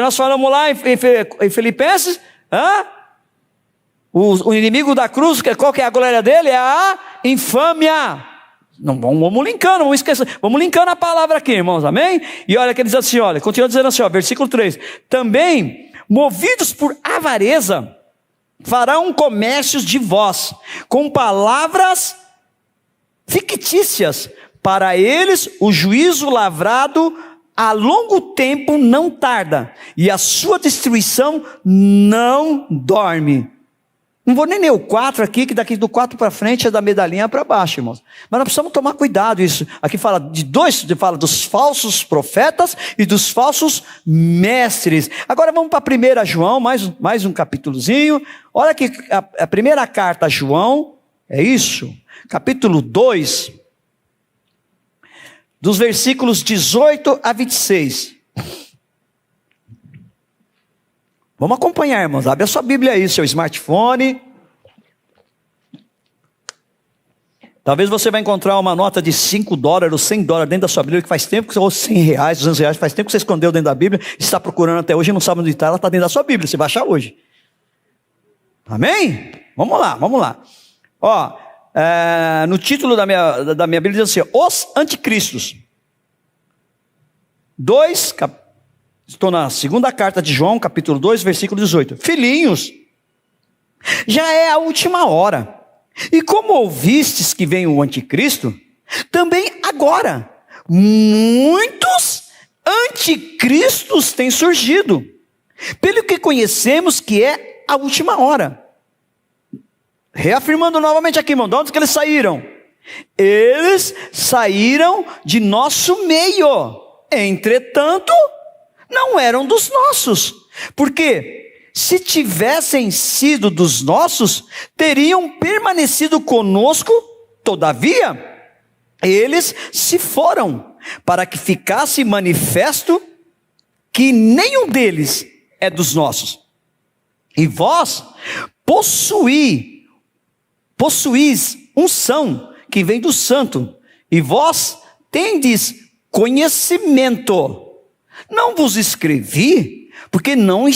nós falamos lá em Filipenses, o inimigo da cruz, qual que é a glória dele? É a infâmia. Não, vamos linkando, vamos esquecer. Vamos linkando a palavra aqui, irmãos, amém? E olha que ele diz assim, olha, continua dizendo assim, ó, versículo 3. Também, movidos por avareza, farão comércios de vós, com palavras fictícias. Para eles, o juízo lavrado a longo tempo não tarda, e a sua destruição não dorme. Não vou nem ler o 4 aqui, que daqui do 4 para frente é da medalhinha para baixo, irmãos. Mas nós precisamos tomar cuidado isso. Aqui fala fala dos falsos profetas e dos falsos mestres. Agora vamos para 1 João, mais um capítulozinho. Olha aqui, a primeira carta a João, é isso? Capítulo 2, dos versículos 18 a 26. Vamos acompanhar, irmãos. Abre a sua Bíblia aí, seu smartphone. Talvez você vai encontrar uma nota de $5 ou $100 dentro da sua Bíblia, que faz tempo, ou R$100, R$200, faz tempo que você escondeu dentro da Bíblia, está procurando até hoje e não sabe onde está, ela está dentro da sua Bíblia, você vai achar hoje. Amém? Vamos lá. Ó, no título da minha Bíblia diz assim, os anticristos. Estou na segunda carta de João, capítulo 2, versículo 18. Filhinhos, já é a última hora. E como ouvistes que vem o anticristo, também agora muitos anticristos têm surgido, pelo que conhecemos que é a última hora. Reafirmando novamente aqui, irmão, de onde que eles saíram? Eles saíram de nosso meio. Entretanto, não eram dos nossos, porque se tivessem sido dos nossos, teriam permanecido conosco. Todavia, eles se foram, para que ficasse manifesto que nenhum deles é dos nossos. E vós possuís unção que vem do santo, e vós tendes conhecimento. Não vos escrevi, porque não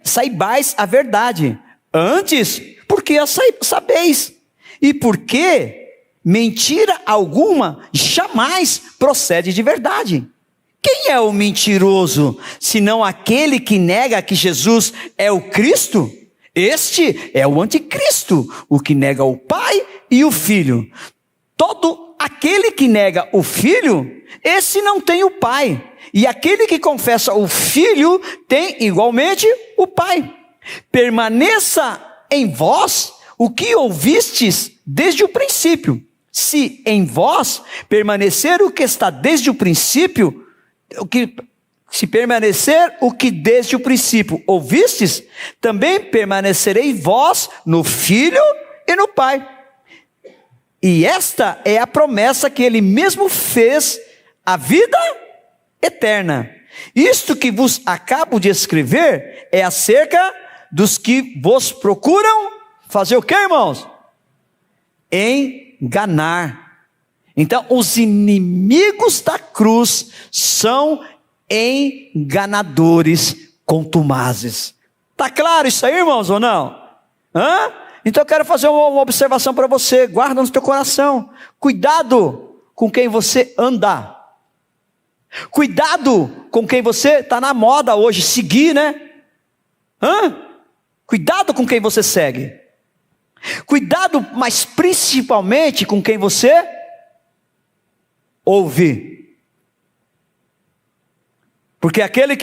saibais a verdade, antes, porque a sabeis, e porque mentira alguma jamais procede de verdade. Quem é o mentiroso, senão aquele que nega que Jesus é o Cristo? Este é o anticristo, o que nega o Pai e o Filho. Todo aquele que nega o Filho, esse não tem o Pai. E aquele que confessa o Filho, tem igualmente o Pai. Permaneça em vós o que ouvistes desde o princípio. Se em vós permanecer o que está desde o princípio, se permanecer o que desde o princípio ouvistes, também permanecerei vós no Filho e no Pai. E esta é a promessa que ele mesmo fez, a vida eterna. Isto que vos acabo de escrever é acerca dos que vos procuram fazer o que, irmãos? Enganar. Então, os inimigos da cruz são enganadores contumazes. Está claro isso aí, irmãos, ou não? Então eu quero fazer uma observação para você. Guarda no teu coração. Cuidado com quem você anda. Cuidado com quem você está na moda hoje, seguir, né? Cuidado com quem você segue. Cuidado, mas principalmente com quem você ouve. Porque aquele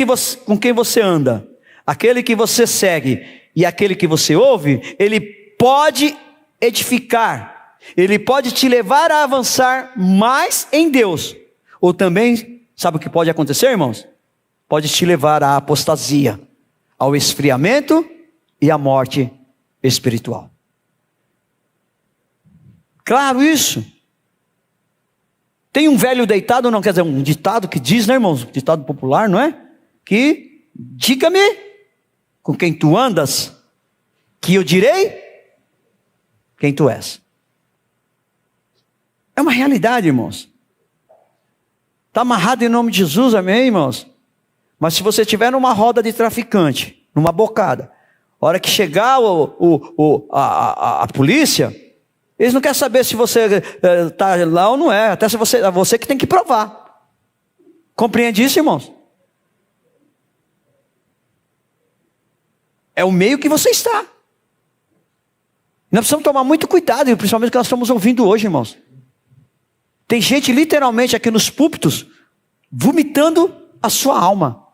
com quem você anda, aquele que você segue e aquele que você ouve, ele pode edificar, ele pode te levar a avançar mais em Deus. Ou também, sabe o que pode acontecer, irmãos? Pode te levar à apostasia, ao esfriamento e à morte espiritual. Claro isso. Tem um velho deitado, não quer dizer, um ditado que diz, né, irmãos? Ditado popular, não é? Que, diga-me com quem tu andas, que eu direi quem tu és. É uma realidade, irmãos. Está amarrado em nome de Jesus, amém, irmãos? Mas se você estiver numa roda de traficante, numa bocada, a hora que chegar a polícia, eles não querem saber se você está lá ou não é. Até se você que tem que provar. Compreende isso, irmãos? É o meio que você está. Nós precisamos tomar muito cuidado, principalmente o que nós estamos ouvindo hoje, irmãos. Tem gente literalmente aqui nos púlpitos vomitando a sua alma.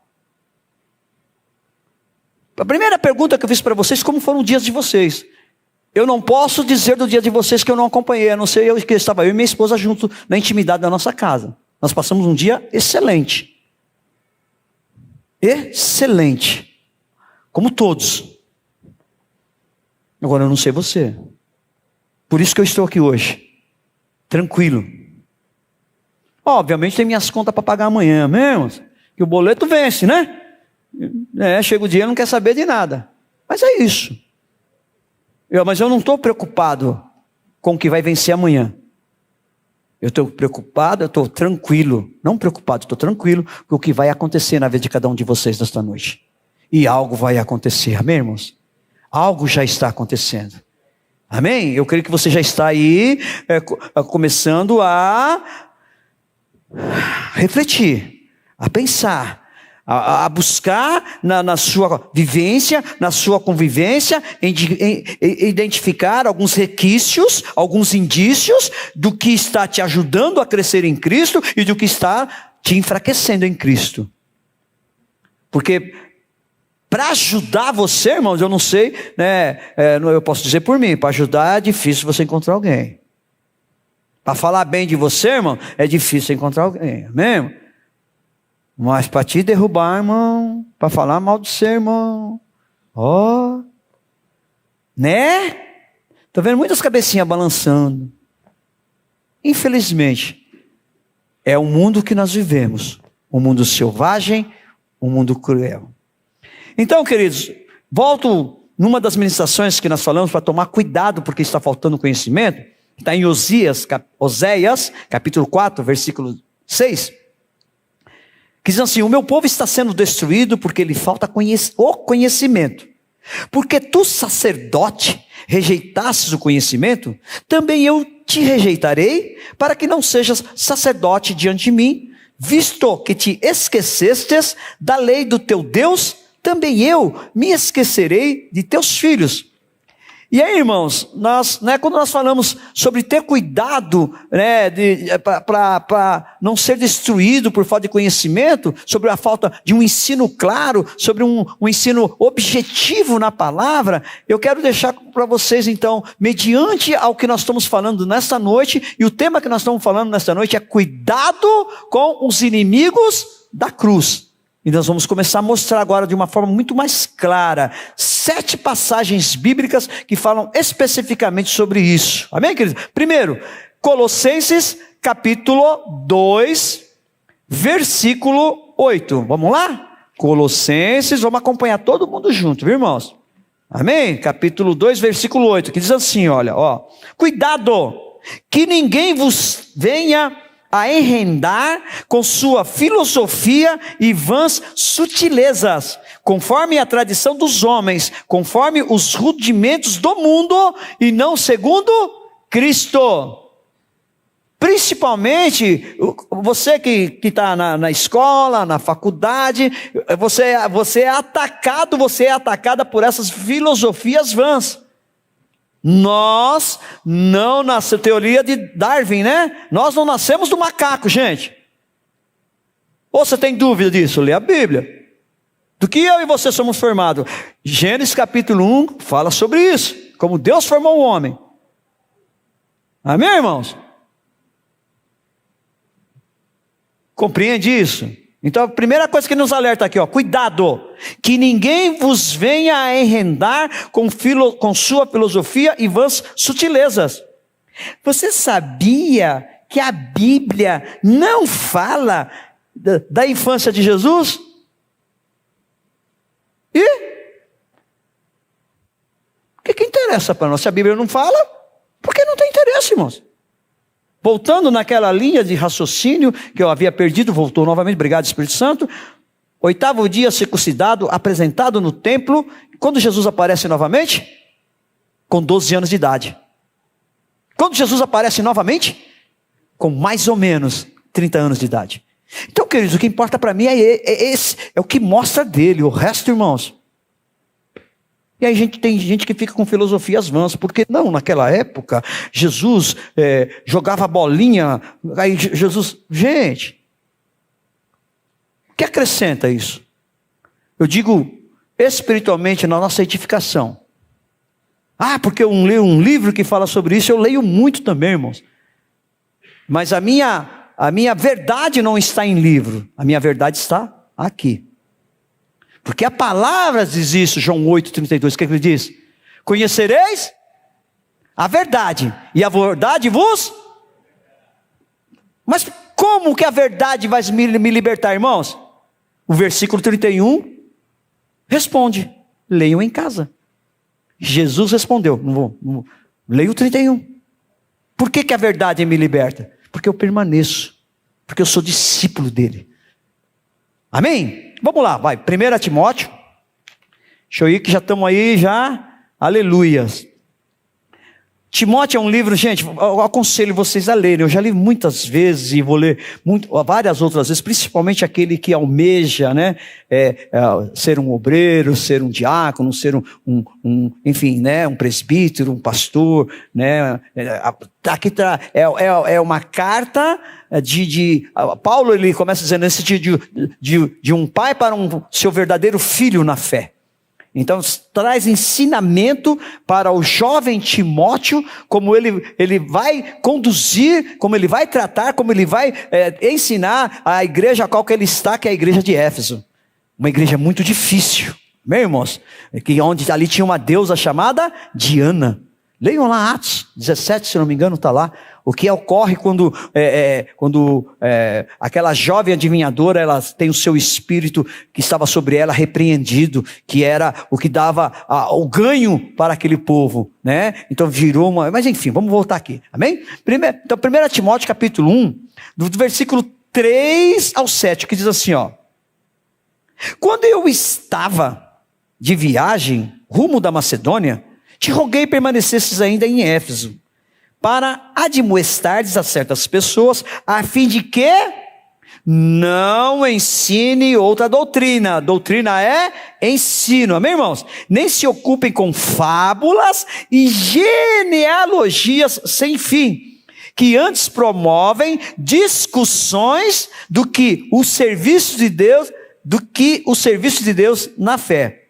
A primeira pergunta que eu fiz para vocês: como foram os dias de vocês? Eu não posso dizer do dia de vocês que eu não acompanhei, a não ser que estava eu e minha esposa junto na intimidade da nossa casa. Nós passamos um dia excelente. Excelente. Como todos. Agora eu não sei você. Por isso que eu estou aqui hoje. Tranquilo. Obviamente tem minhas contas para pagar amanhã mesmo. Que o boleto vence, né? Chega o dia e não quer saber de nada. Mas é isso. Mas eu não estou preocupado com o que vai vencer amanhã. Eu estou preocupado, eu estou tranquilo. Não preocupado, estou tranquilo com o que vai acontecer na vida de cada um de vocês nesta noite. E algo vai acontecer, amém, irmãos? Algo já está acontecendo. Amém? Eu creio que você já está aí começando a refletir, a pensar, a buscar na sua vivência, na sua convivência, identificar alguns requisitos, alguns indícios do que está te ajudando a crescer em Cristo e do que está te enfraquecendo em Cristo. Porque para ajudar você, irmãos, eu não sei, né? Eu posso dizer por mim, para ajudar é difícil você encontrar alguém. Para falar bem de você, irmão, é difícil encontrar alguém, amém? Mas para te derrubar, irmão, para falar mal do seu irmão, ó, né? Tô vendo muitas cabecinhas balançando. Infelizmente, é o mundo que nós vivemos, um mundo selvagem, um mundo cruel. Então, queridos, volto numa das ministrações que nós falamos para tomar cuidado porque está faltando conhecimento. Está em Oséias, capítulo 4, versículo 6. Que diz assim: o meu povo está sendo destruído porque lhe falta o conhecimento. Porque tu, sacerdote, rejeitasses o conhecimento, também eu te rejeitarei, para que não sejas sacerdote diante de mim, visto que te esquecestes da lei do teu Deus, também eu me esquecerei de teus filhos. E aí, irmãos, quando nós falamos sobre ter cuidado, para não ser destruído por falta de conhecimento, sobre a falta de um ensino claro, sobre um ensino objetivo na palavra, eu quero deixar para vocês, então, mediante ao que nós estamos falando nesta noite, e o tema que nós estamos falando nesta noite é cuidado com os inimigos da cruz. E nós vamos começar a mostrar agora de uma forma muito mais clara 7 passagens bíblicas que falam especificamente sobre isso. Amém, queridos? Primeiro, Colossenses capítulo 2, versículo 8. Vamos lá? Colossenses, vamos acompanhar todo mundo junto, viu, irmãos? Amém? Capítulo 2, versículo 8, que diz assim, olha, ó. Cuidado, que ninguém vos venha a enredar com sua filosofia e vãs sutilezas, conforme a tradição dos homens, conforme os rudimentos do mundo, e não segundo Cristo. Principalmente, você que está na escola, na faculdade, você é atacada por essas filosofias vãs. Nós não nascemos, teoria de Darwin, né? Nós não nascemos do macaco, gente. Ou você tem dúvida disso? Lê a Bíblia. Do que eu e você somos formados? Gênesis capítulo 1 fala sobre isso. Como Deus formou o homem. Amém, irmãos? Compreende isso? Então a primeira coisa que nos alerta aqui, ó, cuidado, que ninguém vos venha a enredar com sua filosofia e vãs sutilezas. Você sabia que a Bíblia não fala da infância de Jesus? E? O que interessa para nós? Se a Bíblia não fala, por que não tem interesse, irmãos? Voltando naquela linha de raciocínio que eu havia perdido, voltou novamente, obrigado Espírito Santo. 8º dia circuncidado, apresentado no templo. Quando Jesus aparece novamente? Com 12 anos de idade. Quando Jesus aparece novamente? Com mais ou menos 30 anos de idade. Então, queridos, o que importa para mim é o que mostra dele. O resto, irmãos. E aí tem gente que fica com filosofias vãs, porque não, naquela época, Jesus jogava bolinha, aí Jesus, gente, o que acrescenta isso? Eu digo espiritualmente na nossa edificação. Ah, porque eu leio um livro que fala sobre isso, eu leio muito também, irmãos. Mas a minha verdade não está em livro, a minha verdade está aqui. Porque a palavra diz isso, João 8,32, o que ele diz? Conhecereis a verdade, e a verdade vos... Mas como que a verdade vai me libertar, irmãos? O versículo 31 responde, leiam em casa. Jesus respondeu, não vou, leia o 31. Por que a verdade me liberta? Porque eu permaneço, porque eu sou discípulo dele. Amém? Vamos lá, vai, 1 Timóteo, deixa eu ir que já estamos aí, aleluias. Timóteo é um livro, gente, eu aconselho vocês a lerem, eu já li muitas vezes e vou ler várias outras vezes, principalmente aquele que almeja, né, ser um obreiro, ser um diácono, ser enfim, né, um presbítero, um pastor, né, aqui é uma carta Paulo, ele começa dizendo esse de um pai para seu verdadeiro filho na fé. Então traz ensinamento para o jovem Timóteo, como ele vai conduzir, como ele vai tratar, como ele vai ensinar a igreja a qual que ele está, que é a igreja de Éfeso. Uma igreja muito difícil, meus irmãos, onde ali tinha uma deusa chamada Diana. Leiam lá Atos 17, se não me engano, está lá. O que ocorre quando aquela jovem adivinhadora, ela tem o seu espírito que estava sobre ela repreendido, que era o que dava o ganho para aquele povo, né? Então virou uma... Mas enfim, vamos voltar aqui, amém? Então 1 Timóteo capítulo 1, do versículo 3 ao 7, que diz assim, ó. Quando eu estava de viagem rumo da Macedônia, te roguei permanecesses ainda em Éfeso, para admoestares a certas pessoas, a fim de que não ensine outra doutrina. Doutrina é ensino, amém, irmãos? Nem se ocupem com fábulas e genealogias sem fim, que antes promovem discussões do que o serviço de Deus na fé.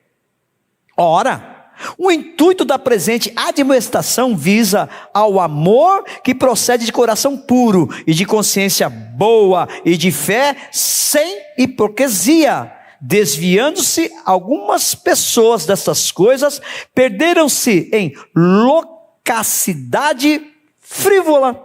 Ora, o intuito da presente admoestação visa ao amor que procede de coração puro e de consciência boa e de fé sem hipocrisia. Desviando-se algumas pessoas dessas coisas, perderam-se em loquacidade frívola,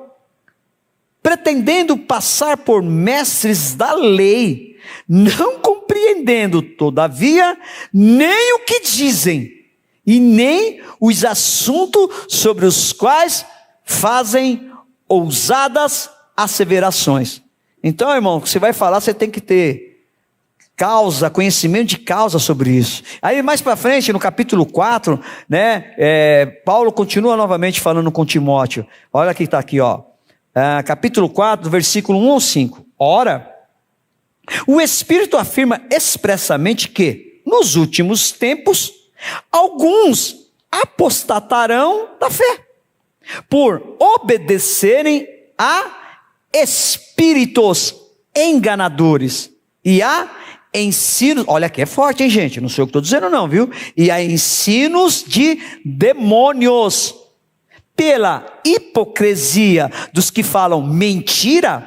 pretendendo passar por mestres da lei, não compreendendo, todavia, nem o que dizem, e nem os assuntos sobre os quais fazem ousadas asseverações. Então, irmão, você vai falar, você tem que ter conhecimento de causa sobre isso. Aí mais para frente, no capítulo 4, né, Paulo continua novamente falando com Timóteo. Olha que está aqui, ó. Capítulo 4, versículo 1 ao 5. Ora, o Espírito afirma expressamente que, nos últimos tempos, alguns apostatarão da fé, por obedecerem a espíritos enganadores e a ensinos, olha que é forte, hein, gente, não sei o que estou dizendo não, viu? E a ensinos de demônios, pela hipocrisia dos que falam mentira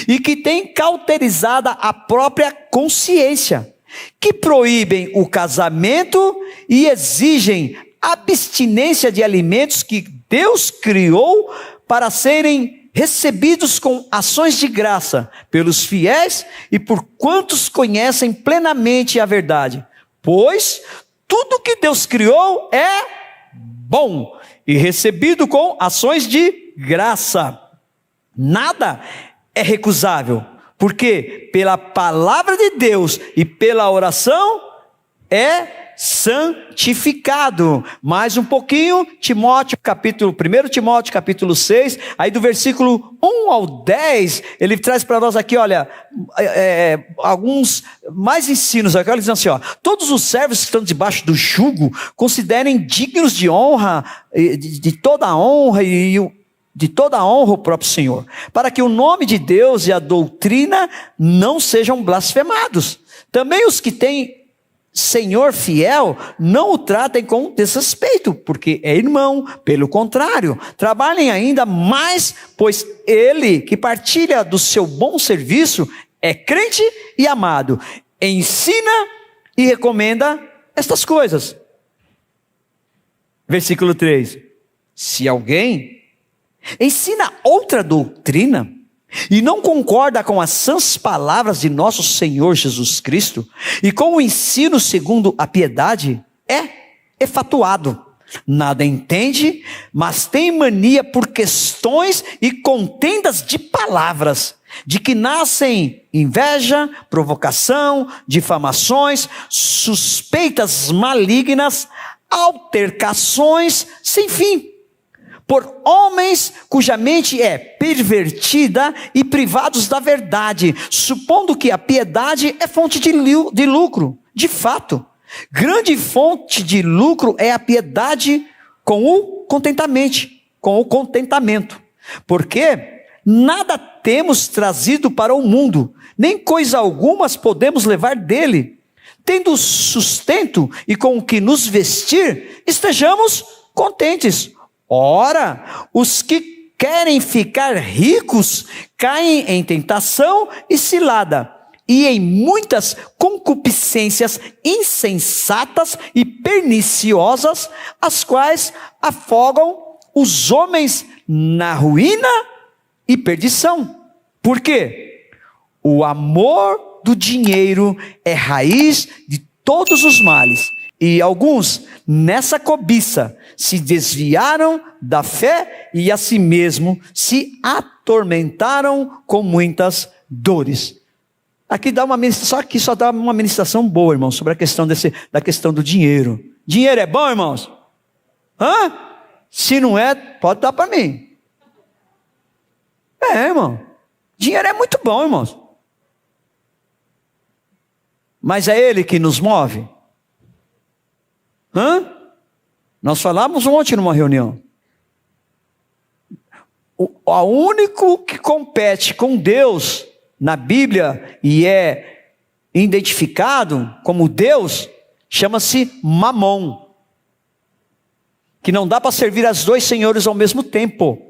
e que têm cauterizada a própria consciência, que proíbem o casamento e exigem abstinência de alimentos que Deus criou para serem recebidos com ações de graça pelos fiéis e por quantos conhecem plenamente a verdade. Pois tudo que Deus criou é bom e recebido com ações de graça. Nada é recusável, porque pela palavra de Deus e pela oração é santificado. Mais um pouquinho, 1 Timóteo capítulo 6, aí do versículo 1 ao 10, ele traz para nós aqui, olha, alguns mais ensinos, aqui, ele diz assim, ó, todos os servos que estão debaixo do jugo, considerem dignos de honra, de toda a honra o próprio Senhor, para que o nome de Deus e a doutrina não sejam blasfemados. Também os que têm Senhor fiel, não o tratem com desrespeito, porque é irmão. Pelo contrário, trabalhem ainda mais, pois ele que partilha do seu bom serviço é crente e amado. Ensina e recomenda estas coisas. Versículo 3. Se alguém ensina outra doutrina e não concorda com as sãs palavras de nosso Senhor Jesus Cristo e com o ensino segundo a piedade, é efatuado, nada entende, mas tem mania por questões e contendas de palavras, de que nascem inveja, provocação, difamações, suspeitas malignas, altercações sem fim, por homens cuja mente é pervertida e privados da verdade, supondo que a piedade é fonte de lucro. De fato, grande fonte de lucro é a piedade com o contentamento. Porque nada temos trazido para o mundo, nem coisa alguma podemos levar dele. tendo sustento e com o que nos vestir, estejamos contentes. Ora, os que querem ficar ricos caem em tentação e cilada, e em muitas concupiscências insensatas e perniciosas, as quais afogam os homens na ruína e perdição. Por quê? O amor do dinheiro é raiz de todos os males, e alguns, nessa cobiça, se desviaram da fé e a si mesmo se atormentaram com muitas dores. Aqui dá só dá uma ministração boa, irmãos, sobre a questão da questão do dinheiro. Dinheiro é bom, irmãos? Se não é, pode dar para mim. Irmão. Dinheiro é muito bom, irmãos. Mas é ele que nos move? Nós falamos ontem numa reunião. O único que compete com Deus na Bíblia e é identificado como Deus, chama-se Mamon. Que não dá para servir a dois senhores ao mesmo tempo.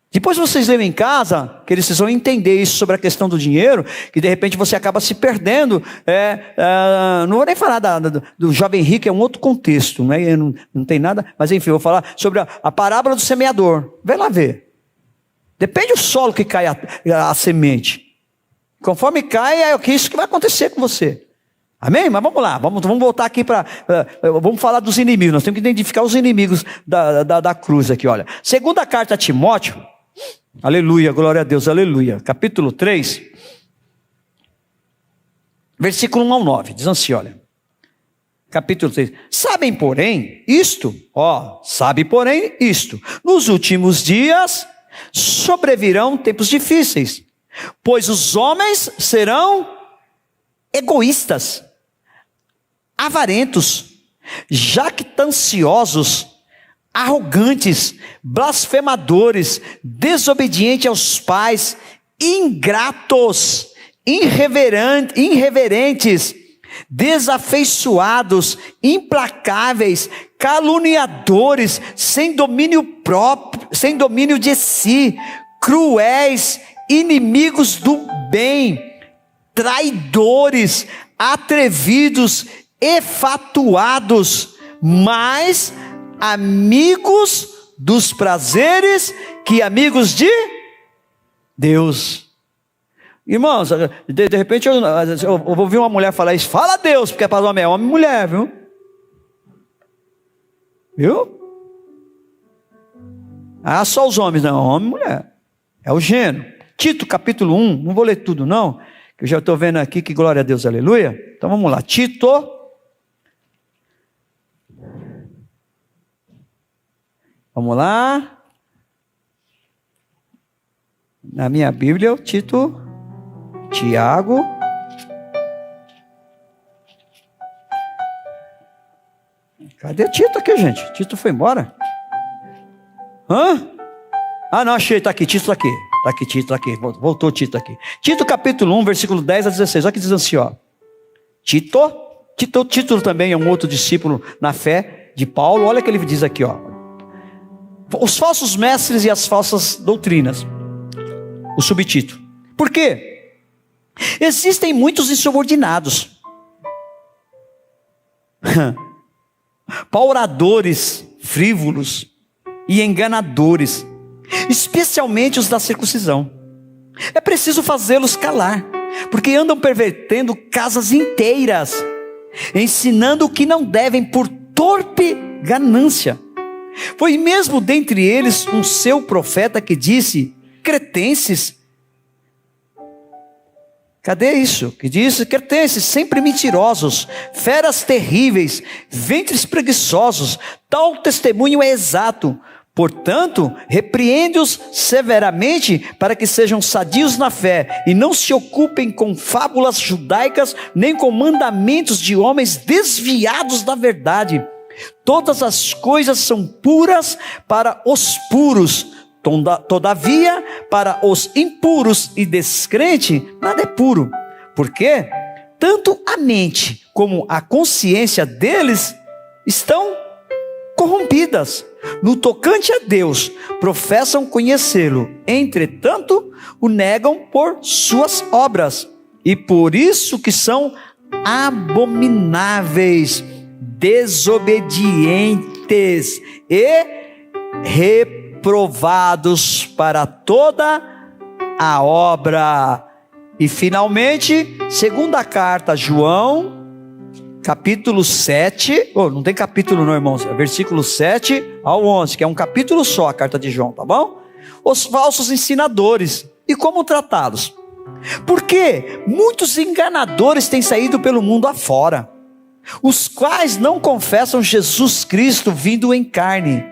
Depois vocês leem em casa, que vocês vão entender isso sobre a questão do dinheiro, que de repente você acaba se perdendo. Não vou nem falar do jovem rico, é um outro contexto, né? Não tem nada, mas enfim, eu vou falar sobre a parábola do semeador. Vem lá ver. Depende do solo que cai a semente. Conforme cai, é isso que vai acontecer com você. Amém? Mas vamos lá, vamos voltar aqui vamos falar dos inimigos. Nós temos que identificar os inimigos da cruz aqui, olha. Segunda carta a Timóteo, aleluia, glória a Deus, aleluia. Capítulo 3, versículo 1 ao 9, diz assim, olha. Capítulo 3, sabe porém isto, nos últimos dias sobrevirão tempos difíceis, pois os homens serão egoístas, avarentos, jactanciosos, arrogantes, blasfemadores, desobedientes aos pais, ingratos, irreverentes, desafeiçoados, implacáveis, caluniadores, sem domínio próprio, sem domínio de si, cruéis, inimigos do bem, traidores, atrevidos, enfatuados, mas amigos dos prazeres que amigos de Deus. Irmãos, de repente eu vou ouvir uma mulher falar isso, fala Deus, porque para o homem é homem e mulher, viu? Só os homens, não, homem e mulher, é o gênero. Tito capítulo 1, não vou ler tudo não, que eu já estou vendo aqui que glória a Deus, aleluia. Então vamos lá, Tito. Vamos lá. Na minha Bíblia, Tito, Tiago. Cadê Tito aqui, gente? Tito foi embora? Não, achei, está aqui, Tito está aqui. Está aqui, Tito, está aqui. Voltou Tito aqui. Tito capítulo 1, versículo 10 a 16. Olha que diz assim, ó. Tito também é um outro discípulo na fé de Paulo. Olha o que ele diz aqui, ó. Os falsos mestres e as falsas doutrinas. O subtítulo. Por quê? Existem muitos insubordinados, pauradores, frívolos e enganadores, especialmente os da circuncisão. É preciso fazê-los calar, porque andam pervertendo casas inteiras, ensinando o que não devem por torpe ganância. Foi mesmo dentre eles um seu profeta que disse: cretenses, cadê isso? Que disse: cretenses, sempre mentirosos, feras terríveis, ventres preguiçosos, tal testemunho é exato. Portanto, repreende-os severamente para que sejam sadios na fé e não se ocupem com fábulas judaicas, nem com mandamentos de homens desviados da verdade. Todas as coisas são puras para os puros, todavia para os impuros e descrentes nada é puro. Por quê? tanto a mente como a consciência deles estão corrompidas. No tocante a Deus, professam conhecê-lo, entretanto, o negam por suas obras, e por isso que são abomináveis, desobedientes e reprovados para toda a obra. E finalmente, segunda carta a João, capítulo 7, não tem capítulo não, irmãos, é versículo 7 ao 11, que é um capítulo só a carta de João, tá bom? Os falsos ensinadores, e como tratá-los? Porque muitos enganadores têm saído pelo mundo afora, os quais não confessam Jesus Cristo vindo em carne.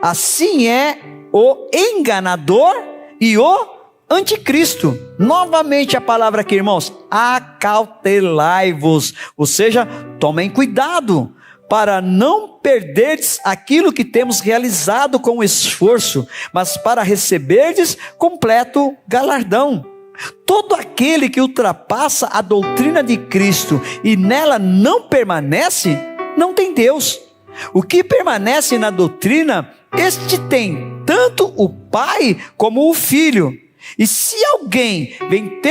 Assim é o enganador e o anticristo. Novamente a palavra aqui, irmãos, acautelai-vos, ou seja, tomem cuidado para não perderdes aquilo que temos realizado com esforço, mas para receberdes completo galardão. Todo aquele que ultrapassa a doutrina de Cristo e nela não permanece, não tem Deus. O que permanece na doutrina, este tem tanto o Pai como o Filho. E se alguém vem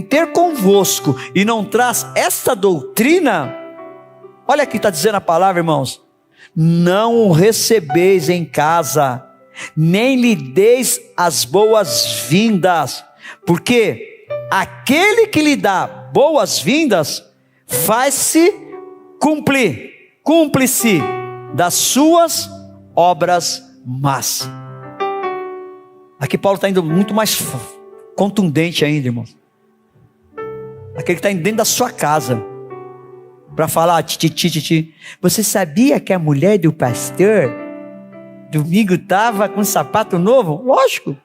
ter convosco e não traz esta doutrina, olha aqui está dizendo a palavra, irmãos, não o recebeis em casa, nem lhe deis as boas-vindas, porque aquele que lhe dá boas-vindas, faz-se cúmplice das suas obras más. Aqui Paulo está indo muito mais contundente ainda, irmãos. Aquele que está indo dentro da sua casa, para falar, você sabia que a mulher do pastor, domingo estava com um sapato novo? Lógico.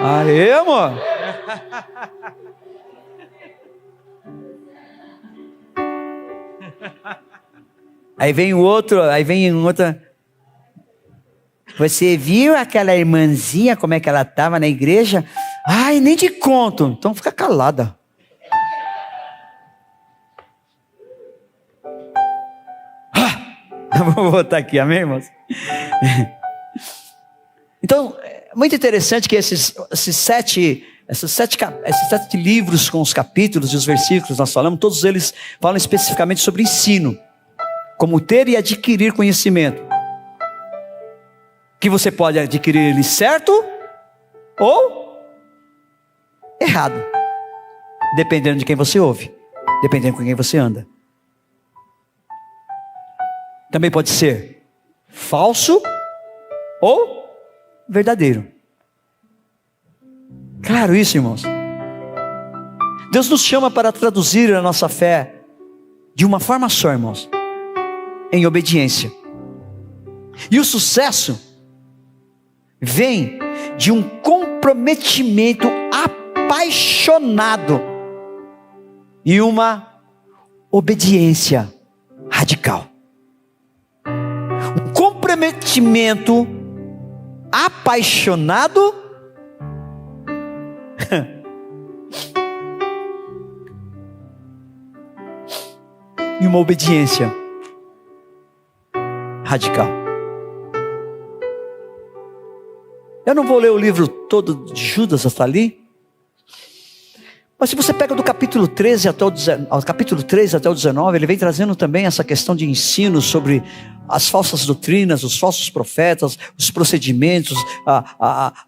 Aê, amor. Aí vem outra. Você viu aquela irmãzinha, como é que ela estava na igreja? Ai, nem te conto. Então fica calada. Vou botar aqui, amém, irmãos? Então, é muito interessante que esses sete livros com os capítulos e os versículos nós falamos, todos eles falam especificamente sobre ensino, como ter e adquirir conhecimento, que você pode adquirir ele certo ou errado, dependendo de quem você ouve, dependendo com quem você anda. Também pode ser falso ou verdadeiro. Claro isso, irmãos. Deus nos chama para traduzir a nossa fé de uma forma só, irmãos, em obediência. E o sucesso vem de um comprometimento apaixonado e uma obediência radical. Um comprometimento apaixonado e uma obediência radical. Eu não vou ler o livro todo de Judas até ali, mas se você pega do capítulo 13 até o 19, ele vem trazendo também essa questão de ensino sobre as falsas doutrinas, os falsos profetas, os procedimentos,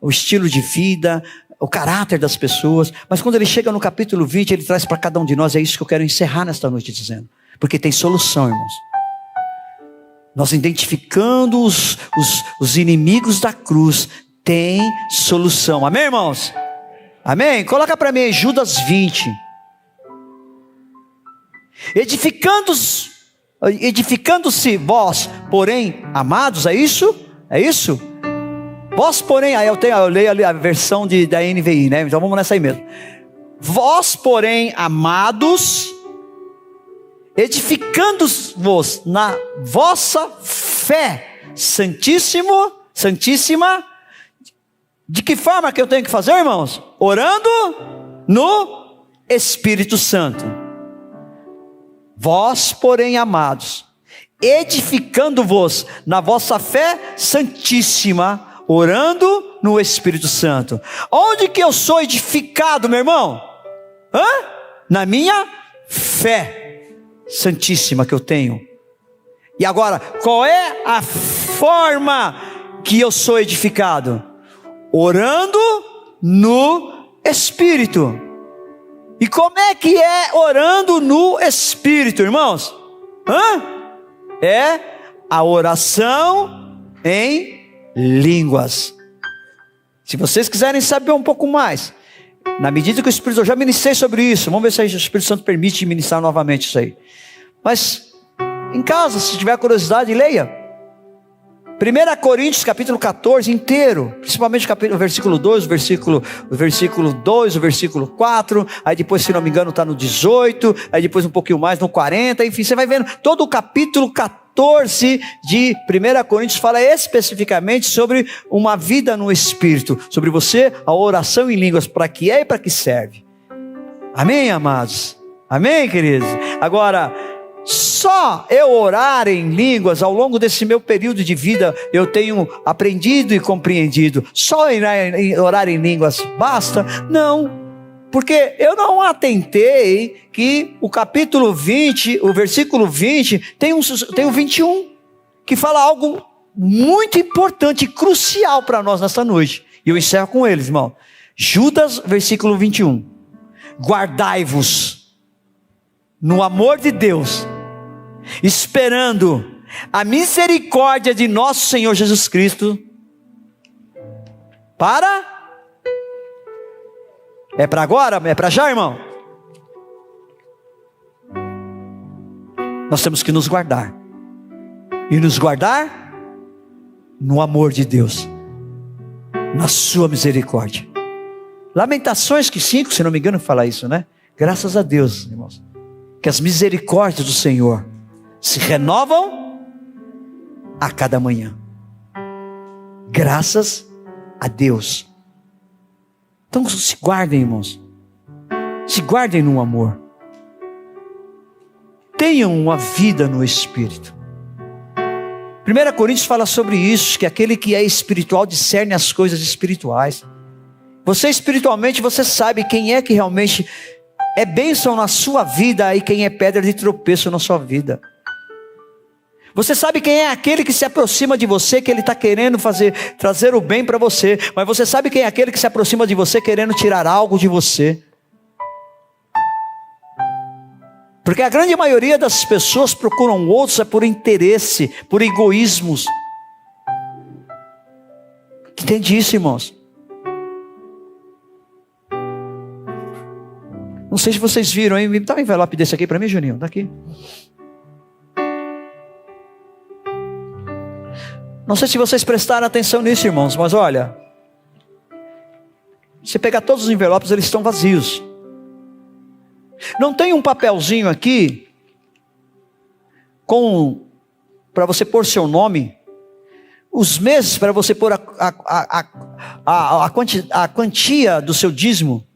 o estilo de vida, o caráter das pessoas. Mas quando ele chega no capítulo 20, ele traz para cada um de nós, é isso que eu quero encerrar nesta noite dizendo, porque tem solução, irmãos. Nós identificando os inimigos da cruz, tem solução, amém, irmãos? Amém? Coloca para mim Judas 20. Edificando-se vós, porém, amados, é isso? É isso? Vós, porém, eu leio ali a versão da NVI, né? Então vamos nessa aí mesmo. Vós, porém, amados, edificando-vos na vossa fé santíssima. De que forma que eu tenho que fazer, irmãos? Orando no Espírito Santo. Vós, porém, amados, edificando-vos na vossa fé santíssima, orando no Espírito Santo. Onde que eu sou edificado, meu irmão? Na minha fé santíssima que eu tenho. E agora, qual é a forma que eu sou edificado? Orando no Espírito. E como é que é orando no Espírito, irmãos? É a oração em línguas. Se vocês quiserem saber um pouco mais, na medida que o Espírito, eu já ministrei sobre isso, vamos ver se o Espírito Santo permite ministrar novamente isso aí. Mas em casa, se tiver curiosidade, leia 1 Coríntios capítulo 14 inteiro, principalmente o versículo 2, o versículo 2, o versículo 4, aí depois, se não me engano, está no 18, aí depois um pouquinho mais no 40, enfim, você vai vendo, todo o capítulo 14 de 1 Coríntios fala especificamente sobre uma vida no Espírito, sobre você, a oração em línguas, para que é e para que serve. Amém, amados? Amém, queridos? Agora, só eu orar em línguas, ao longo desse meu período de vida, eu tenho aprendido e compreendido. Só orar em línguas basta? Não, porque eu não atentei que o capítulo 20, o versículo 20, tem o 21, que fala algo muito importante e crucial para nós nesta noite. E eu encerro com eles, irmão. Judas, versículo 21. Guardai-vos no amor de Deus, esperando a misericórdia de nosso Senhor Jesus Cristo. É para agora? É para já, irmão? Nós temos que nos guardar. E nos guardar no amor de Deus, na sua misericórdia. Lamentações 5, se não me engano, fala isso, né? Graças a Deus, irmãos, que as misericórdias do Senhor se renovam a cada manhã. Graças a Deus. Então se guardem, irmãos. Se guardem no amor. Tenham uma vida no Espírito. 1 Coríntios fala sobre isso, que aquele que é espiritual discerne as coisas espirituais. Você espiritualmente, você sabe quem é que realmente é bênção na sua vida e quem é pedra de tropeço na sua vida. Você sabe quem é aquele que se aproxima de você, que ele está querendo trazer o bem para você. Mas você sabe quem é aquele que se aproxima de você, querendo tirar algo de você. Porque a grande maioria das pessoas procuram outros por interesse, por egoísmos. Entende isso, irmãos? Não sei se vocês viram, hein? Me dá um envelope desse aqui para mim, Juninho. Dá aqui. Não sei se vocês prestaram atenção nisso, irmãos, mas olha, você pegar todos os envelopes, eles estão vazios. Não tem um papelzinho aqui para você pôr seu nome, os meses para você pôr a quantia do seu dízimo,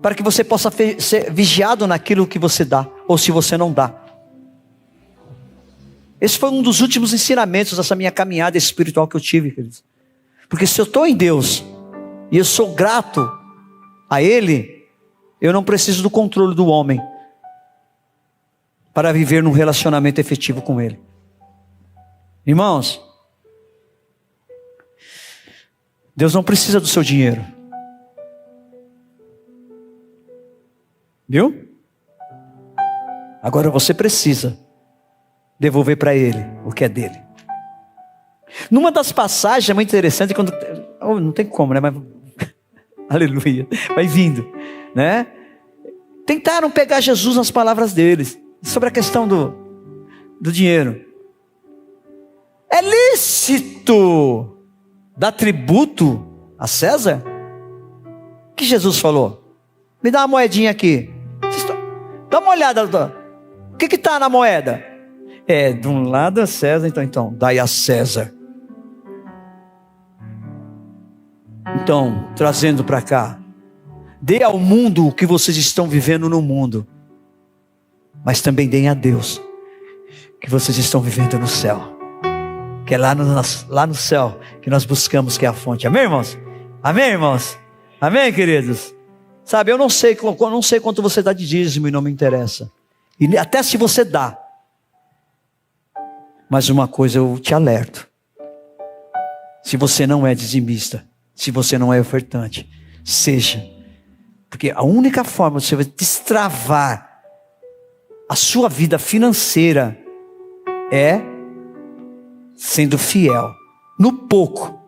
para que você possa ser vigiado naquilo que você dá, ou se você não dá. Esse foi um dos últimos ensinamentos dessa minha caminhada espiritual que eu tive, queridos. Porque se eu estou em Deus, e eu sou grato a Ele, eu não preciso do controle do homem, para viver num relacionamento efetivo com Ele. Irmãos, Deus não precisa do seu dinheiro. Viu? Agora você precisa devolver para Ele o que é dele. Numa das passagens é muito interessante, quando não tem como, né? Mas aleluia, vai vindo, né? Tentaram pegar Jesus nas palavras deles sobre a questão do dinheiro. É lícito dar tributo a César? O que Jesus falou? Me dá uma moedinha aqui. Dá uma olhada. O que está na moeda? De um lado é César, então, dai a César. Então, trazendo para cá, Dê ao mundo o que vocês estão vivendo no mundo, mas também deem a Deus o que vocês estão vivendo no céu, que é lá no céu que nós buscamos, que é a fonte. Amém, irmãos? Amém, irmãos? Amém, queridos? Sabe, eu não sei quanto você dá de dízimo e não me interessa, e até se você dá, mas uma coisa eu te alerto: se você não é dizimista, se você não é ofertante, seja. Porque a única forma de você destravar a sua vida financeira é sendo fiel no pouco.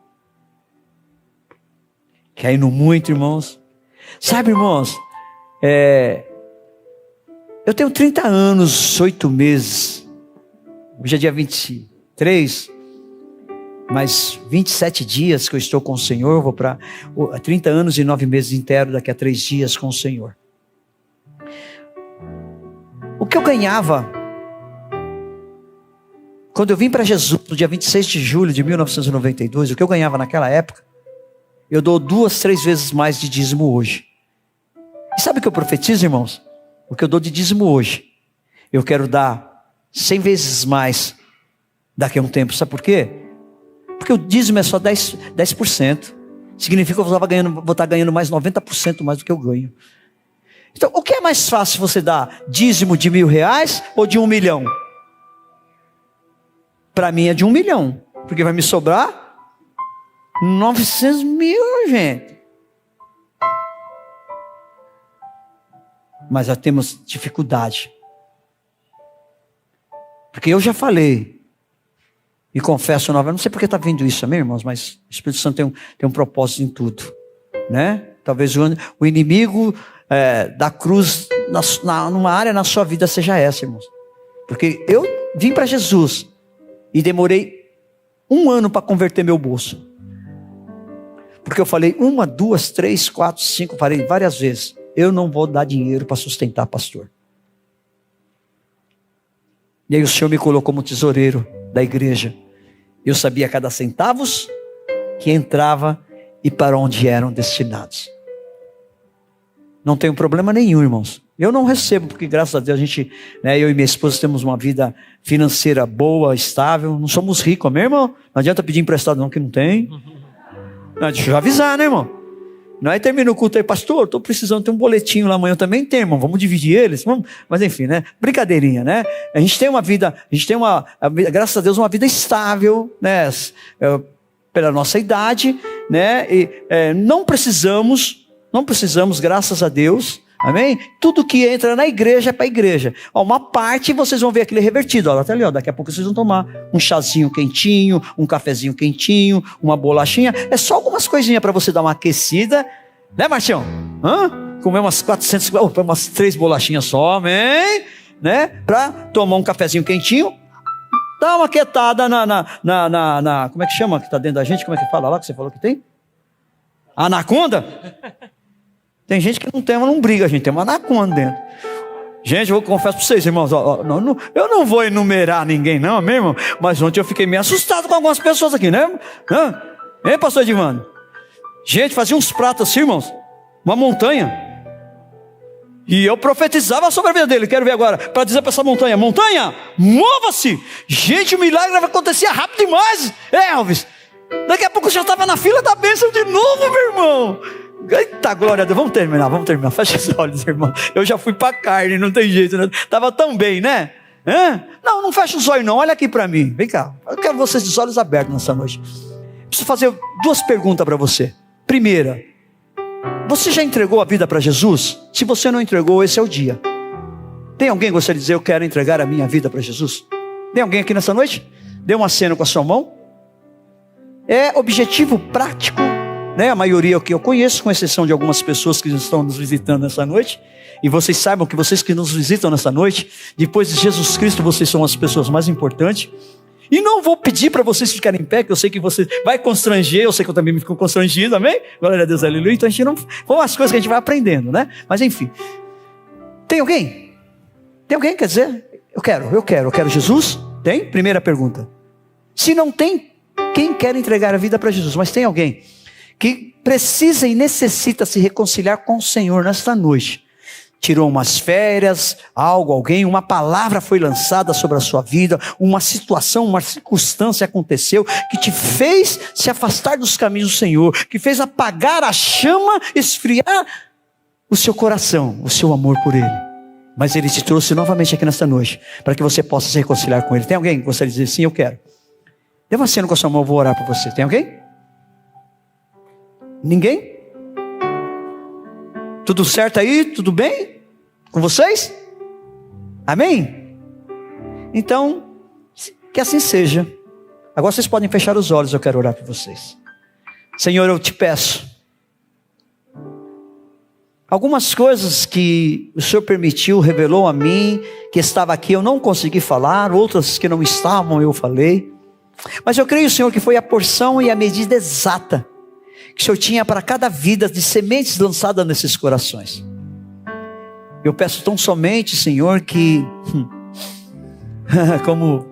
Quer ir no muito, irmãos? Sabe, irmãos, eu tenho 30 anos, 8 meses. Hoje é dia 23. Mais 27 dias que eu estou com o Senhor. Eu vou para 30 anos e 9 meses inteiro, daqui a 3 dias com o Senhor. O que eu ganhava quando eu vim para Jesus, no dia 26 de julho de 1992, o que eu ganhava naquela época, eu dou 2, 3 vezes mais de dízimo hoje. E sabe o que eu profetizo, irmãos? O que eu dou de dízimo hoje, eu quero dar 100 vezes mais daqui a um tempo. Sabe por quê? Porque o dízimo é só 10%. Significa que eu vou estar ganhando mais 90% mais do que eu ganho. Então, o que é mais fácil você dar? Dízimo de R$1.000 ou de 1 milhão? Para mim é de 1 milhão. Porque vai me sobrar 900 mil, gente. Mas já temos dificuldade. Porque eu já falei. E confesso novamente, não sei porque está vindo isso, amém, irmãos? Mas o Espírito Santo tem um propósito em tudo, né? Talvez o inimigo da cruz numa área na sua vida seja essa, irmãos. Porque eu vim para Jesus e demorei 1 ano para converter meu bolso. Porque eu falei 1, 2, 3, 4, 5, falei várias vezes: eu não vou dar dinheiro para sustentar pastor. E aí o Senhor me colocou como tesoureiro da igreja. Eu sabia cada centavos que entrava e para onde eram destinados. Não tenho problema nenhum, irmãos. Eu não recebo, porque graças a Deus eu e minha esposa temos uma vida financeira boa, estável. Não somos ricos, amém, irmão? Não adianta pedir emprestado não, que não tem. Não, deixa eu avisar, né, irmão? Não, aí termina o culto aí, pastor, estou precisando, tem um boletinho lá amanhã também, tem, irmão, vamos dividir eles, vamos. Mas enfim, né, brincadeirinha, né, a gente tem uma vida, graças a Deus, uma vida estável, né, pela nossa idade, né, e não precisamos, graças a Deus, amém, tudo que entra na igreja é para a igreja. Uma parte vocês vão ver aquilo revertido, até ali, daqui a pouco vocês vão tomar um chazinho quentinho, um cafezinho quentinho, uma bolachinha, é só algumas coisinhas para você dar uma aquecida, né, Marcião? Comer umas 3 bolachinhas só, amém, né, para tomar um cafezinho quentinho, dar uma quietada como é que chama, que está dentro da gente, como é que fala lá, que você falou que tem? Anaconda? Tem gente que não briga, a gente tem uma anaconda dentro. Gente, eu confesso para vocês, irmãos, eu não vou enumerar ninguém não, amém, irmão? Mas ontem eu fiquei meio assustado com algumas pessoas aqui, né? Hein, pastor Edivando? Gente, fazia uns pratos assim, irmãos, uma montanha. E eu profetizava sobre a vida dele, quero ver agora, para dizer para essa montanha, mova-se! Gente, o milagre acontecia rápido demais, Elvis. Daqui a pouco eu já estava na fila da bênção de novo, meu irmão. Eita, glória a Deus, vamos terminar, fecha os olhos, irmão, eu já fui para carne, não tem jeito, né? Estava tão bem, né? Não fecha os olhos não, olha aqui para mim, vem cá, eu quero vocês de olhos abertos nessa noite. Preciso fazer 2 perguntas para você. Primeira, você já entregou a vida para Jesus? Se você não entregou, esse é o dia. Tem alguém que gostaria de dizer, eu quero entregar a minha vida para Jesus? Tem alguém aqui nessa noite? Dê um aceno com a sua mão. É objetivo prático, né? A maioria que eu conheço, com exceção de algumas pessoas que estão nos visitando nessa noite. E vocês saibam que vocês que nos visitam nessa noite, depois de Jesus Cristo, vocês são as pessoas mais importantes. E não vou pedir para vocês ficarem em pé, que eu sei que você vai constranger, eu sei que eu também me fico constrangido, amém? Glória a Deus, aleluia. Então a gente não... São as coisas que a gente vai aprendendo, né? Mas enfim. Tem alguém? Tem alguém que quer dizer? Eu quero Jesus? Tem? Primeira pergunta. Se não tem, quem quer entregar a vida para Jesus? Mas tem alguém que precisa e necessita se reconciliar com o Senhor nesta noite, tirou umas férias, alguém, uma palavra foi lançada sobre a sua vida, uma situação, uma circunstância aconteceu que te fez se afastar dos caminhos do Senhor, que fez apagar a chama, esfriar o seu coração, o seu amor por Ele. Mas Ele te trouxe novamente aqui nesta noite, para que você possa se reconciliar com Ele. Tem alguém que gostaria de dizer sim, eu quero? Dê uma cena com a sua mão, eu vou orar por você. Tem alguém? Ninguém? Tudo certo aí? Tudo bem? Com vocês? Amém? Então, que assim seja. Agora vocês podem fechar os olhos, eu quero orar por vocês. Senhor, eu te peço. Algumas coisas que o Senhor permitiu, revelou a mim, que estava aqui, eu não consegui falar. Outras que não estavam, eu falei. Mas eu creio, Senhor, que foi a porção e a medida exata que o Senhor tinha para cada vida de sementes lançadas nesses corações. Eu peço tão somente, Senhor, que como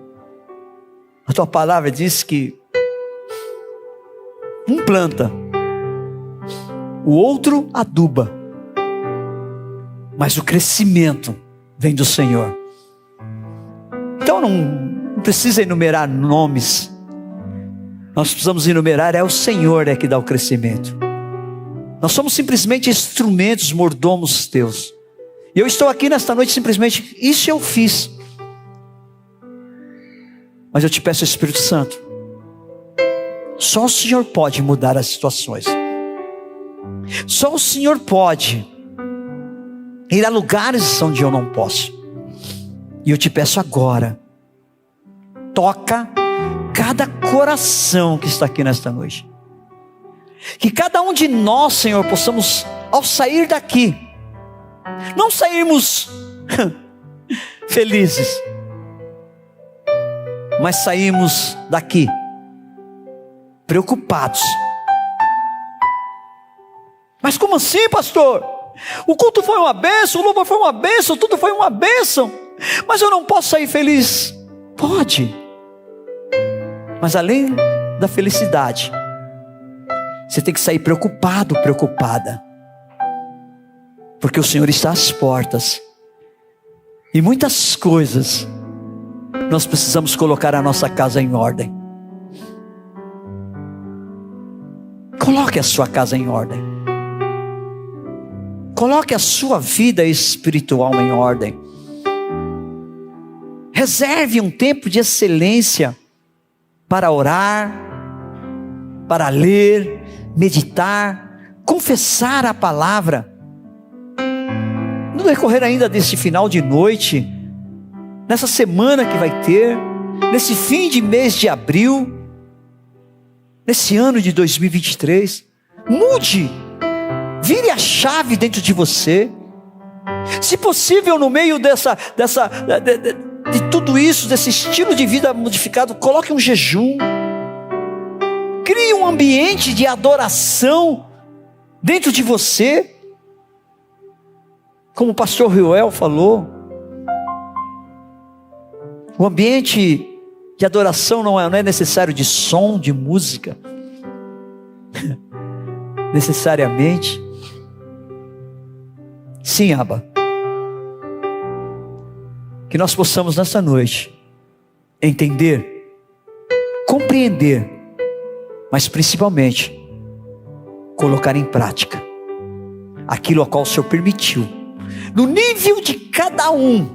a tua palavra diz que um planta, o outro aduba, mas o crescimento vem do Senhor. Então não precisa enumerar nomes. Nós precisamos enumerar, é o Senhor que dá o crescimento. Nós somos simplesmente instrumentos, mordomos teus. E eu estou aqui nesta noite simplesmente, isso eu fiz. Mas eu te peço, Espírito Santo, só o Senhor pode mudar as situações. Só o Senhor pode ir a lugares onde eu não posso. E eu te peço agora, toca cada coração que está aqui nesta noite. Que cada um de nós, Senhor, possamos, ao sair daqui, não sairmos felizes, mas sairmos daqui preocupados. Mas como assim, pastor? O culto foi uma bênção, o louvor foi uma bênção, tudo foi uma bênção, mas eu não posso sair feliz. Pode, mas além da felicidade, você tem que sair preocupado, preocupada, porque o Senhor está às portas, e muitas coisas nós precisamos colocar a nossa casa em ordem. Coloque a sua casa em ordem, coloque a sua vida espiritual em ordem, reserve um tempo de excelência para orar, para ler, meditar, confessar a palavra. No decorrer ainda desse final de noite, nessa semana que vai ter, nesse fim de mês de abril, nesse ano de 2023, mude, vire a chave dentro de você. Se possível, no meio de tudo isso, desse estilo de vida modificado, coloque um jejum, crie um ambiente de adoração dentro de você, como o pastor Reuel falou. O ambiente de adoração não é necessário de som, de música, necessariamente. Sim, Abba, que nós possamos nessa noite entender, compreender, mas principalmente colocar em prática aquilo a qual o Senhor permitiu, no nível de cada um,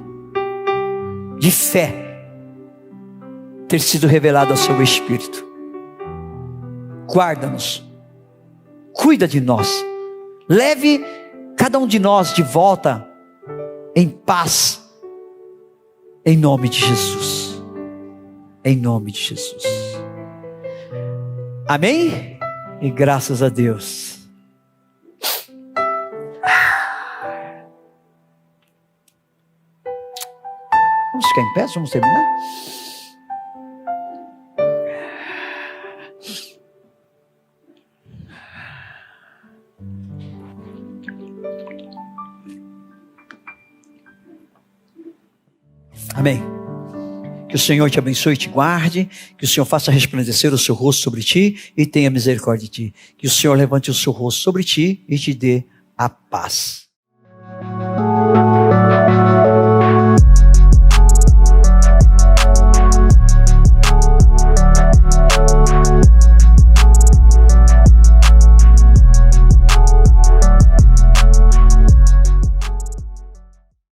de fé, ter sido revelado ao seu Espírito. Guarda-nos, cuida de nós, leve cada um de nós de volta em paz, em nome de Jesus, em nome de Jesus. Amém? E graças a Deus. Vamos ficar em pé, vamos terminar? Amém. Que o Senhor te abençoe e te guarde. Que o Senhor faça resplandecer o seu rosto sobre ti e tenha misericórdia de ti. Que o Senhor levante o seu rosto sobre ti e te dê a paz.